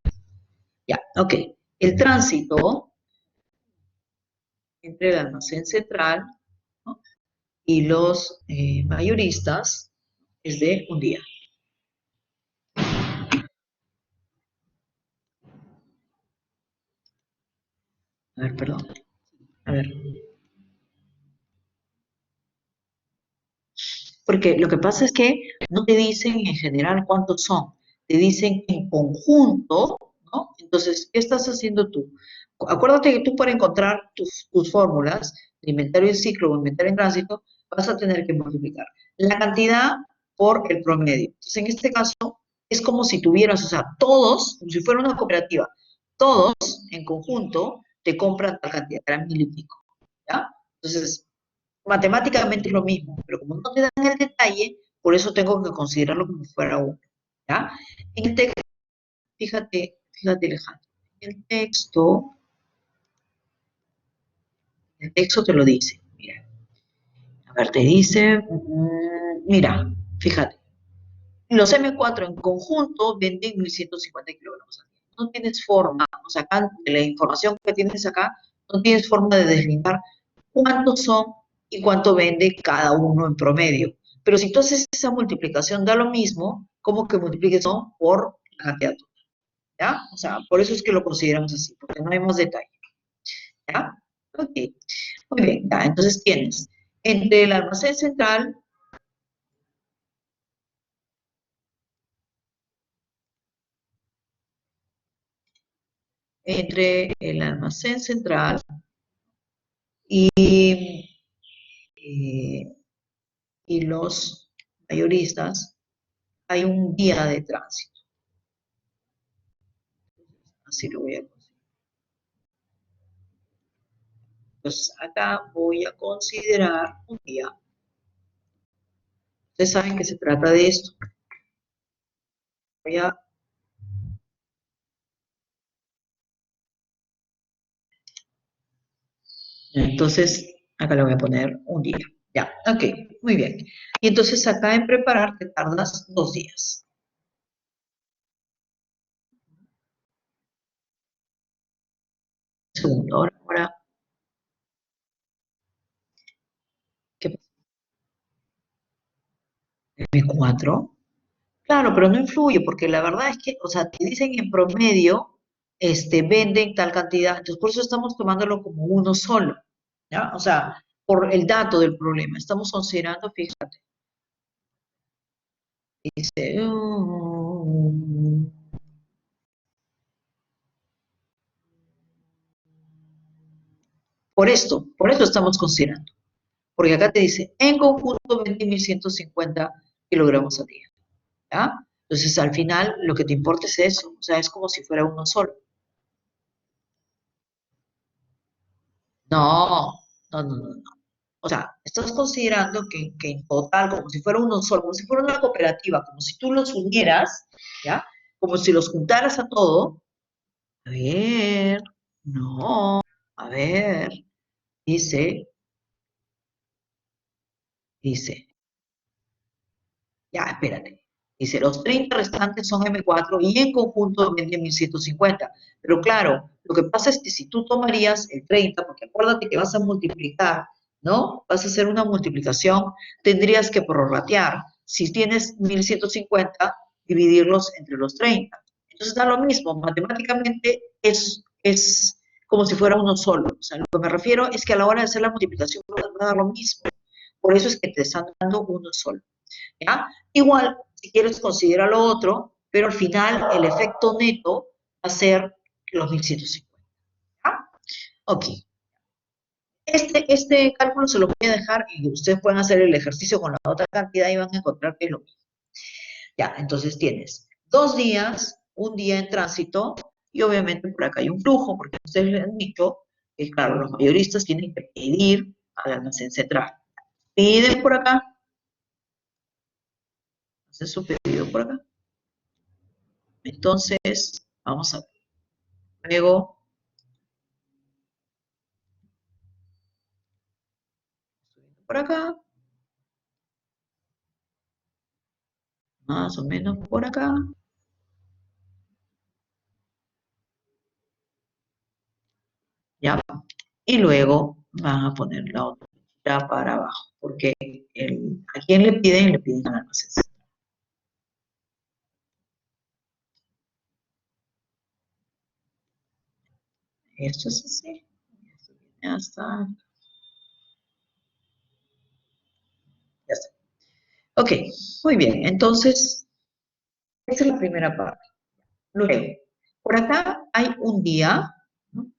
[SPEAKER 2] Ya, ok. El tránsito entre el almacén central, ¿no?, y los mayoristas es de un día. A ver, perdón. A ver. Porque lo que pasa es que no te dicen en general cuántos son, te dicen en conjunto, ¿no? Entonces, ¿qué estás haciendo tú? Acuérdate que tú para encontrar tus fórmulas de inventario en ciclo o inventario en tránsito, vas a tener que multiplicar la cantidad por el promedio. Entonces, en este caso, es como si tuvieras, o sea, todos, como si fuera una cooperativa, todos en conjunto te compran tal cantidad, eran 1000 y pico, ¿ya? Entonces, matemáticamente es lo mismo, pero como no te dan el detalle, por eso tengo que considerarlo como si fuera uno, ¿ya? En el texto, fíjate, Alejandro, el texto te lo dice, mira, a ver, te dice, mira, fíjate, los M4 en conjunto venden 1150 kilogramos al día. No tienes forma, o sea, acá, de la información que tienes acá, no tienes forma de deslindar cuántos son y cuánto vende cada uno en promedio. Pero si tú haces esa multiplicación, da lo mismo como que multipliques son por la cantidad total, ¿ya? O sea, por eso es que lo consideramos así, porque no hay más detalle, ¿ya? Ok, muy bien, ya, entonces tienes entre el almacén central, y, eh, y los mayoristas, hay un día de tránsito. Así lo voy a conseguir. Entonces, acá voy a considerar un día. Ustedes saben que se trata de esto. Voy a Entonces, acá le voy a poner un día. Ya, ok, muy bien. Y entonces acá en preparar te tardas 2 días. Segundo, ahora, ¿qué pasa? M4. Claro, pero no influye, porque la verdad es que, o sea, te dicen en promedio, venden tal cantidad, entonces por eso estamos tomándolo como uno solo, ¿ya? O sea, por el dato del problema, estamos considerando, fíjate, dice, por esto estamos considerando, porque acá te dice, en conjunto 20.150 kilogramos al día, ¿ya? Entonces, al final, lo que te importa es eso, o sea, es como si fuera uno solo. No, no. O sea, estás considerando que en total, como si fuera uno solo, como si fuera una cooperativa, como si tú los unieras, ¿ya? Como si los juntaras a todo. A ver, no, a ver, dice, dice, ya, espérate. Dice, los 30 restantes son M4 y en conjunto venden 1150. Pero claro, lo que pasa es que si tú tomarías el 30, porque acuérdate que vas a multiplicar, ¿no? Vas a hacer una multiplicación, tendrías que prorratear. Si tienes 1150, dividirlos entre los 30. Entonces da lo mismo, matemáticamente es como si fuera uno solo. O sea, lo que me refiero es que a la hora de hacer la multiplicación va a dar lo mismo. Por eso es que te están dando uno solo. ¿Ya? Igual, si quieres, considera lo otro, pero al final el efecto neto va a ser los 1150. ¿Ya? Ok. Este cálculo se lo voy a dejar y ustedes pueden hacer el ejercicio con la otra cantidad y van a encontrar que es lo mismo. Ya, entonces tienes 2 días, un día en tránsito y obviamente por acá hay un flujo, porque ustedes les han dicho que, claro, los mayoristas tienen que pedir al almacén central. Piden por acá, hacen su pedido por acá. Entonces, vamos a ver. Luego, por acá, más o menos por acá, ya. Y luego van a poner la otra ya para abajo, porque a quién le piden al almacén. Esto es así. Esto viene hasta, ya está.
[SPEAKER 1] Ok, muy bien. Entonces, esa es la primera parte. Luego, por acá hay un día, ¿no?,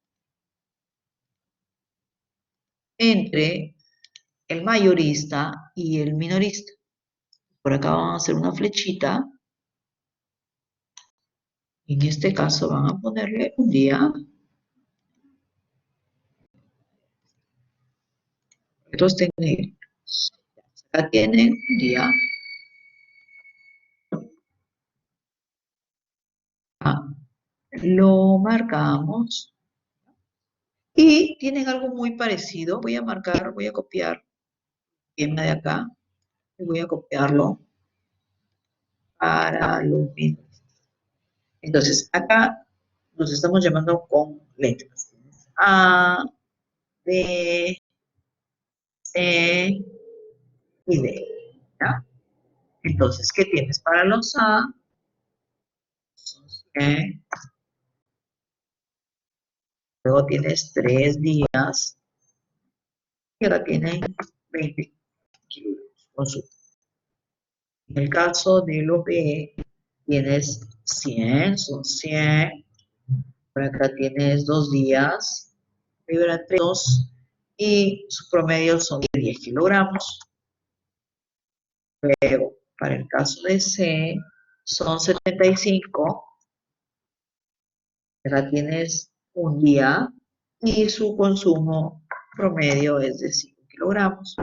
[SPEAKER 1] entre el mayorista y el minorista. Por acá van a hacer una flechita. En este caso van a ponerle un día. Estos tienen, acá tienen un día. Lo marcamos. Y tienen algo muy parecido. Voy a marcar, voy a copiar el tema de acá. Y voy a copiarlo para los mismos. Entonces, acá nos estamos llamando con letras. A, B, C y D. ¿Ya? Entonces, ¿qué tienes para los A? ¿Eh? Luego tienes 3 días y ahora tienen 20 kilogramos con su. En el caso de los B, tienes 100, son 100. Por acá tienes 2 días, libra 2 y su promedio son de 10 kilogramos. Luego, para el caso de C, son 75. Acá tienes un día y su consumo promedio es de 5 kilogramos.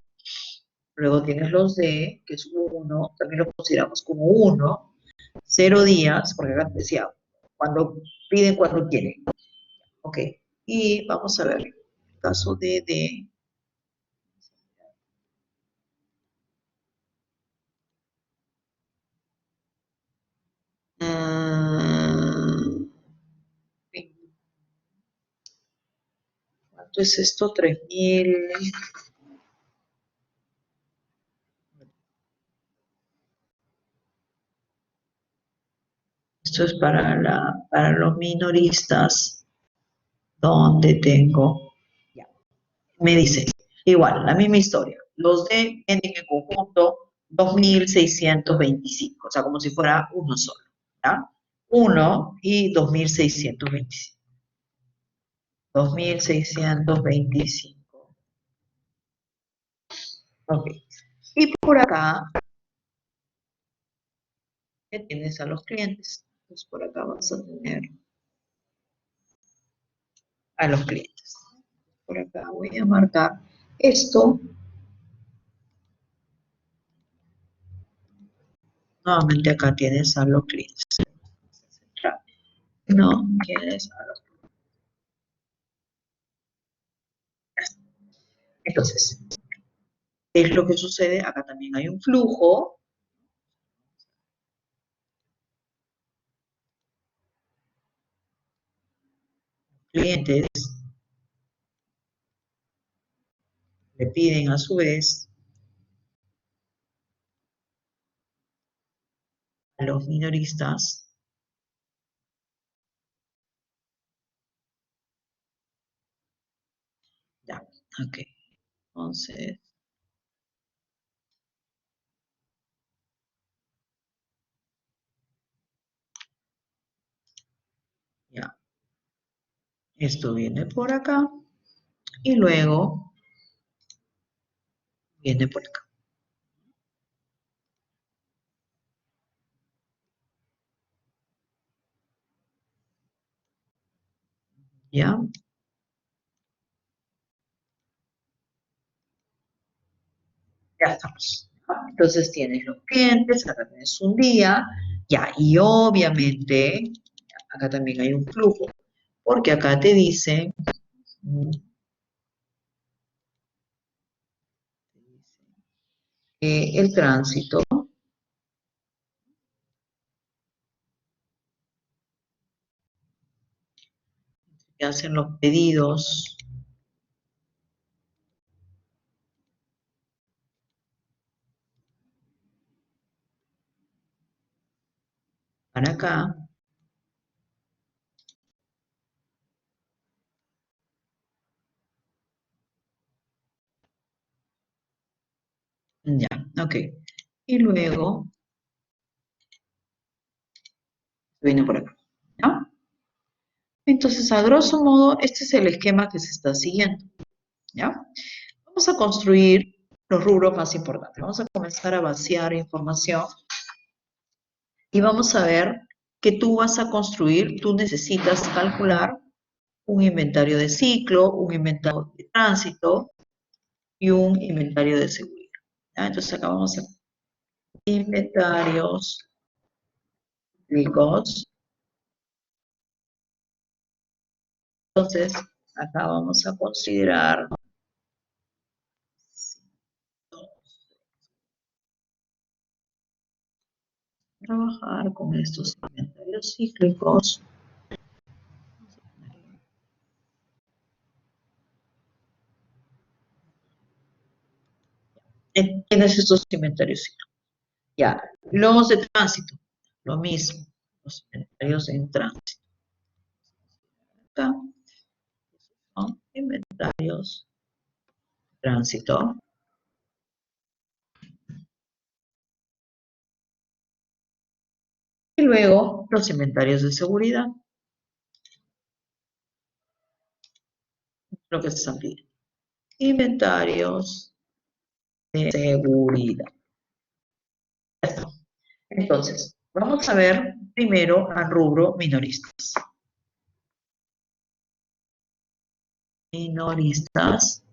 [SPEAKER 1] Luego tienes los D, que es 1, también lo consideramos como 1, 0 días, porque acá decía, cuando piden, cuando quieren. Ok, y vamos a ver el caso de D. ¿Cuánto es esto? 3000. Esto es para los minoristas, donde tengo, ya, me dice, igual, la misma historia. Los D tienen en conjunto 2625, o sea, como si fuera uno solo, ¿ya? 1 y 2625. 2625. Ok. Y por acá, ¿qué tienes a los clientes? Pues por acá vas a tener a los clientes. Por acá voy a marcar esto. Nuevamente acá tienes a los clientes. No tienes a los clientes. Entonces, ¿qué es lo que sucede? Acá también hay un flujo. Clientes le piden a su vez a los minoristas. Ya, ok. Entonces, ya. Esto viene por acá y luego viene por acá. ¿Ya? Ya estamos. Entonces tienes los clientes, acá tienes un día, ya, y obviamente acá también hay un flujo, porque acá te dicen que el tránsito que hacen los pedidos para acá, ya, ok. y luego viene por acá, ¿ya? Entonces, a grosso modo, este es el esquema que se está siguiendo, ¿ya? Vamos a construir los rubros más importantes. Vamos a comenzar a vaciar información y vamos a ver que tú vas a construir, tú necesitas calcular un inventario de ciclo, un inventario de tránsito y un inventario de seguridad, ¿ya? Entonces, acá vamos a inventarios, ciclos. Entonces, acá vamos a considerar trabajar con estos inventarios cíclicos. Tienes estos inventarios cíclicos. Ya, los de tránsito, lo mismo, los inventarios en tránsito. Acá son inventarios de tránsito. Y luego los inventarios de seguridad. Lo que se están pidiendo. Inventarios de seguridad. Ya está. Entonces, vamos a ver primero al rubro minoristas. Minoristas.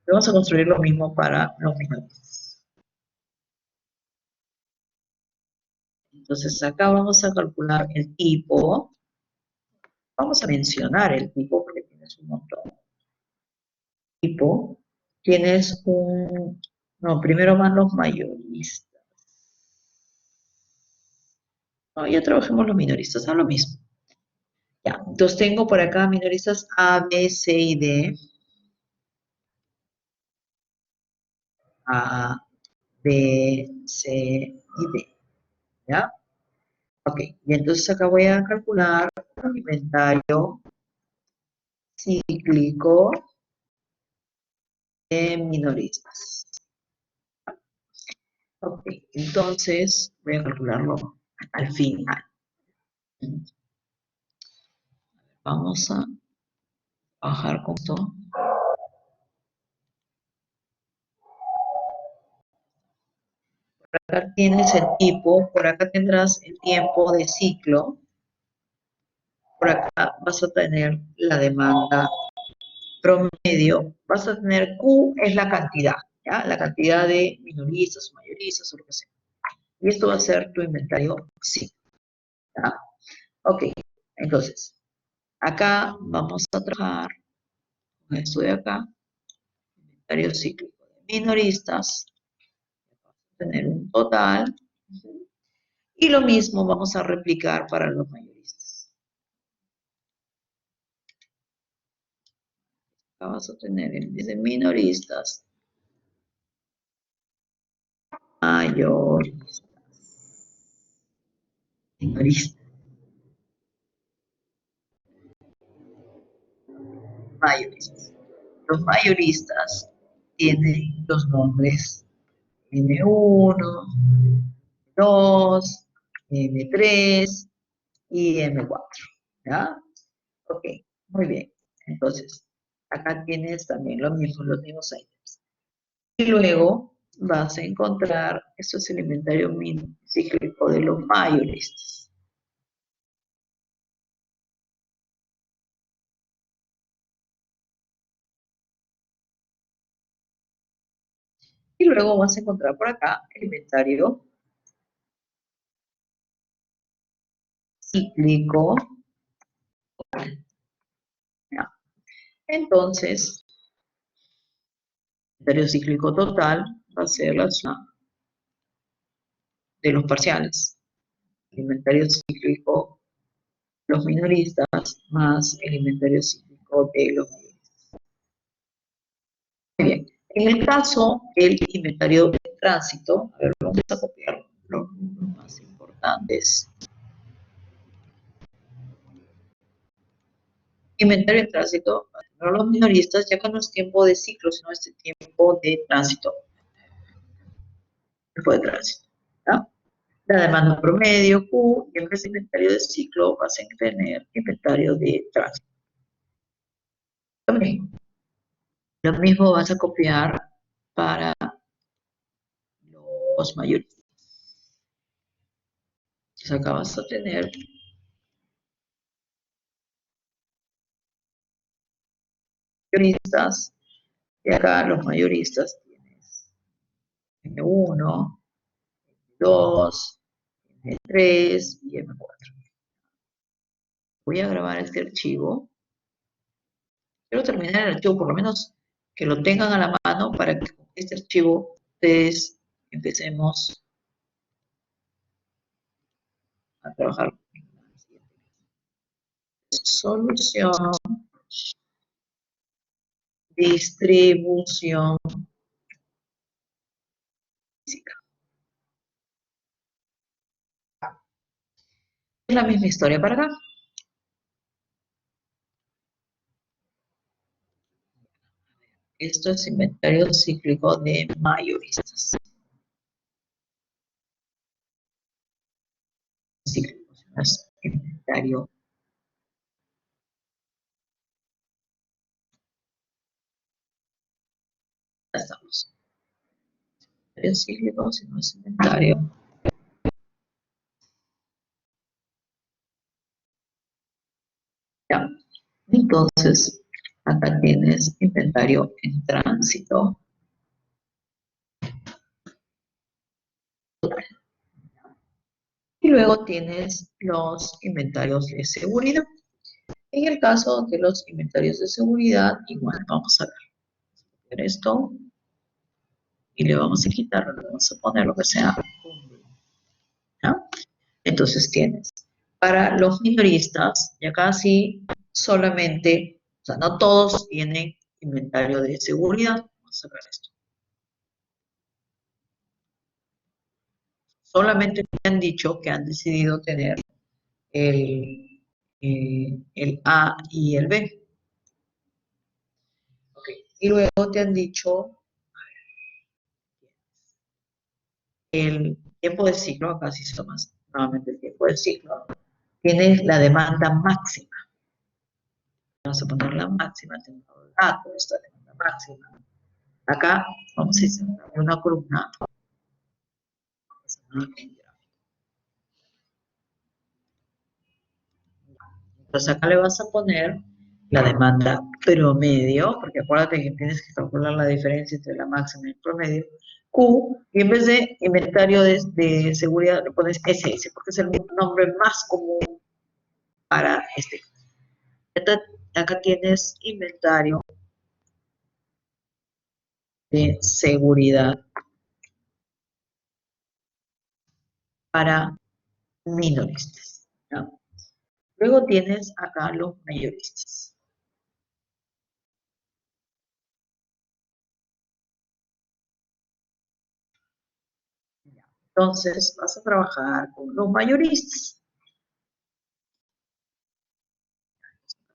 [SPEAKER 1] Vamos a construir lo mismo para los minoristas. Entonces, acá vamos a calcular el tipo. Vamos a mencionar el tipo porque tienes un montón. Tipo, tienes un... No, primero van los mayoristas. No, ya trabajemos los minoristas, es lo mismo. Ya, entonces tengo por acá minoristas A, B, C y D. A, B, C y D. ¿Ya? Ok, y entonces acá voy a calcular el inventario cíclico de minoristas. Ok, entonces voy a calcularlo al final. Vamos a bajar con esto. Por acá tienes el tipo, por acá tendrás el tiempo de ciclo, por acá vas a tener la demanda promedio, vas a tener Q es la cantidad, ¿ya? La cantidad de minoristas o mayoristas o lo que sea. Y esto va a ser tu inventario ciclo, ¿ya? Ok, entonces, acá vamos a trabajar con esto de acá, inventario cíclico de minoristas, tener un total, y lo mismo vamos a replicar para los mayoristas. Acá vas a tener en vez de minoristas, mayoristas. Minoristas. Mayoristas. Los mayoristas tienen los nombres M1, 2, M3 y M4. ¿Ya? Ok, muy bien. Entonces, acá tienes también lo mismo, los mismos items. Y luego vas a encontrar, esto es el inventario cíclico de los mayoristas. Y luego vas a encontrar por acá el inventario cíclico. ¿Ya? Entonces, el inventario cíclico total va a ser la suma de los parciales. El inventario cíclico de los minoristas más el inventario cíclico de los mayoristas. Muy bien. En el caso del inventario de tránsito, a ver, vamos a copiar los números más importantes. Inventario de tránsito, no los minoristas, ya que no es tiempo de ciclo, sino es tiempo de tránsito.
[SPEAKER 2] tiempo de tránsito. ¿Ya? La demanda promedio, Q, y en vez de inventario de ciclo, vas a tener inventario de tránsito. Lo mismo vas a copiar para los mayoristas. Entonces acá vas a tener mayoristas, y acá los mayoristas tienes M1, M2, M3 y M4. Voy a grabar este archivo. Quiero terminar el archivo, por lo menos que lo tengan a la mano para que con este archivo ustedes empecemos a trabajar. Solución, distribución física. Es la misma historia para acá. Esto es inventario cíclico de mayoristas. Cíclico, es inventario. Ya estamos. Inventario cíclico, si no es inventario. Ya. Entonces, acá tienes inventario en tránsito. Y luego tienes los inventarios de seguridad. En el caso de los inventarios de seguridad, igual vamos a ver esto y le vamos a quitar, le vamos a poner lo que sea. ¿Ya? Entonces tienes para los minoristas, y acá sí solamente, o sea, no todos tienen inventario de seguridad. Vamos a ver esto. Solamente te han dicho que han decidido tener el A y el B. Okay. Y luego te han dicho el tiempo de ciclo, acá sí se más nuevamente el tiempo de ciclo, tienes la demanda máxima. Vamos a poner la máxima, tengo el dato, esta demanda máxima. Acá vamos a hacer una columna. Entonces acá le vas a poner la demanda promedio, porque acuérdate que tienes que calcular la diferencia entre la máxima y el promedio, Q, y en vez de inventario de seguridad le pones SS, porque es el nombre más común para este. Acá tienes inventario de seguridad para minoristas, ¿no? Luego tienes acá los mayoristas. Entonces vas a trabajar con los mayoristas.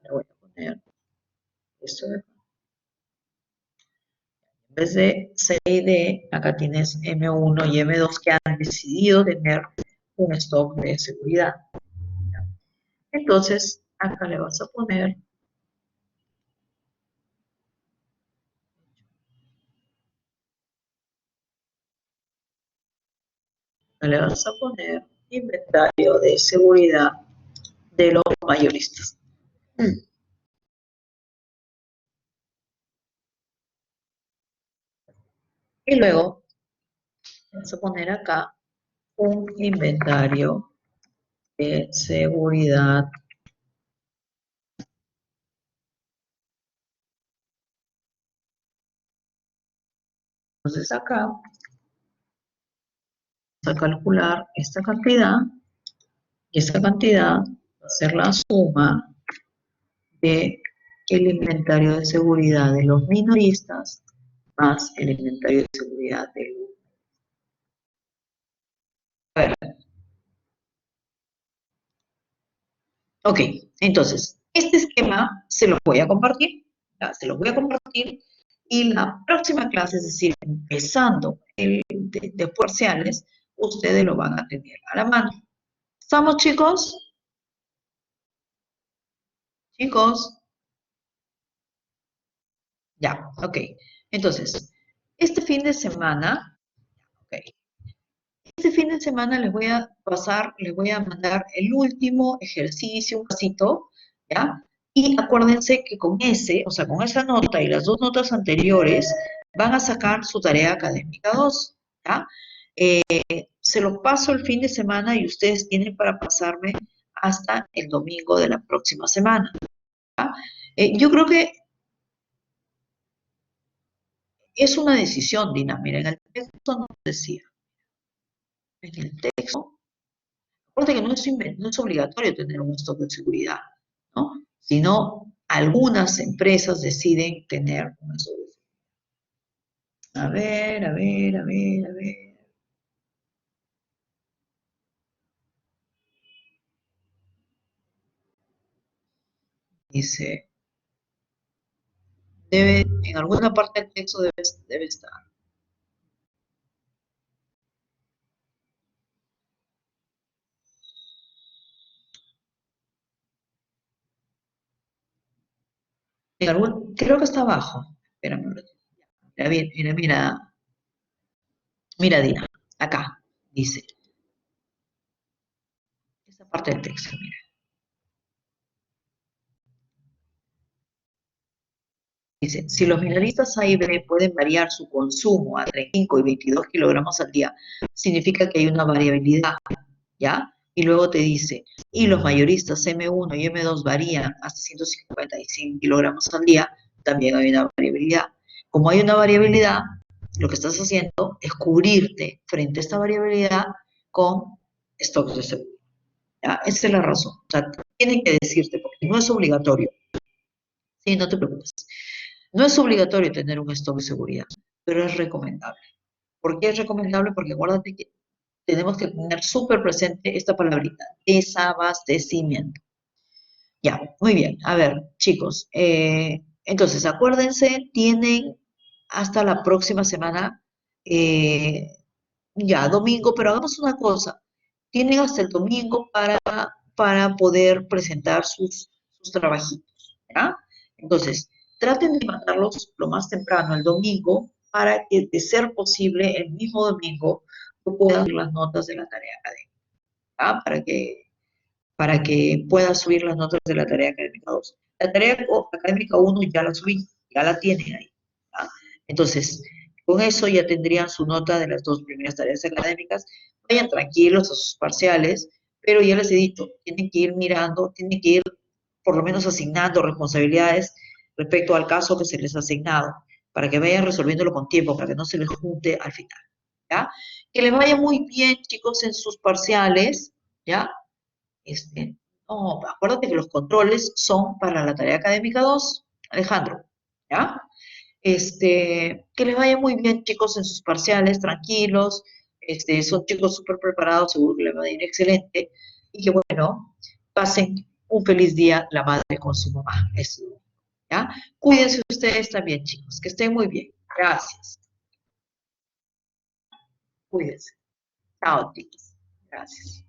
[SPEAKER 2] Le voy a poner esto de acá. En vez de C y D, acá tienes M1 y M2 que han decidido tener un stock de seguridad. Entonces, acá le vas a poner inventario de seguridad de los mayoristas. Y luego vamos a poner acá un inventario de seguridad entonces acá vamos a calcular esta cantidad y esta cantidad va a ser la suma de el inventario de seguridad de los minoristas más el inventario de seguridad de los... A ver. Ok, entonces, este esquema se lo voy a compartir, ¿ya? Se lo voy a compartir y la próxima clase, es decir, empezando el de parciales, ustedes lo van a tener a la mano. ¿Estamos, chicos? Chicos. Ya, ok. Entonces, este fin de semana, ok. Este fin de semana les voy a pasar, les voy a mandar el último ejercicio, un pasito, ¿ya? Y acuérdense que con ese, o sea, con esa nota y las dos notas anteriores, van a sacar su tarea académica 2, ¿ya? Se lo paso el fin de semana y ustedes tienen para pasarme hasta el domingo de la próxima semana, ¿ya? Yo creo que es una decisión, Dina. Mira, en el texto nos decía, en el texto, recuerda que no es obligatorio tener un stock de seguridad, ¿no? Sino algunas empresas deciden tener un stock de seguridad. A ver, a ver, a ver, a ver. Dice, en alguna parte del texto debe estar. Creo que está abajo. Espérame un ratito. Mira, mira, mira, Dina, acá, dice, esta parte del texto, mira. Dice, si los minoristas A y B pueden variar su consumo a 35 y 22 kilogramos al día, significa que hay una variabilidad, ¿ya? Y luego te dice, y los mayoristas M1 y M2 varían hasta 155 kilogramos al día, también hay una variabilidad. Como hay una variabilidad, lo que estás haciendo es cubrirte frente a esta variabilidad con stocks de seguro. ¿Ya? Esa es la razón. O sea, tienen que decirte, porque no es obligatorio. Sí, no te preocupes. No es obligatorio tener un stock de seguridad, pero es recomendable. ¿Por qué es recomendable? Porque acuérdate que tenemos que tener súper presente esta palabrita, desabastecimiento. Ya, muy bien. A ver, chicos, entonces acuérdense, tienen hasta la próxima semana, ya, domingo, pero hagamos una cosa, tienen hasta el domingo para poder presentar sus trabajitos, ¿ya? Entonces, traten de mandarlos lo más temprano el domingo para que, de ser posible, el mismo domingo puedan ver las notas de la tarea académica, ¿ya? Para que puedan subir las notas de la tarea académica 2. La tarea académica 1 ya la subí, ya la tienen ahí, ¿ya? Entonces, con eso ya tendrían su nota de las dos primeras tareas académicas. Vayan tranquilos a sus parciales, pero ya les he dicho, tienen que ir mirando, tienen que ir por lo menos asignando responsabilidades respecto al caso que se les ha asignado, para que vayan resolviéndolo con tiempo, para que no se les junte al final, ¿ya? Que les vaya muy bien, chicos, en sus parciales, ¿ya? No, acuérdate que los controles son para la tarea académica 2, Alejandro, ¿ya? Que les vaya muy bien, chicos, en sus parciales, tranquilos, son chicos súper preparados, seguro que les va a ir excelente, y que, bueno, pasen un feliz día la madre con su mamá, eso, ¿ya? Cuídense ustedes también, chicos, que estén muy bien. Gracias. Cuídense. Chao, chicos. Gracias.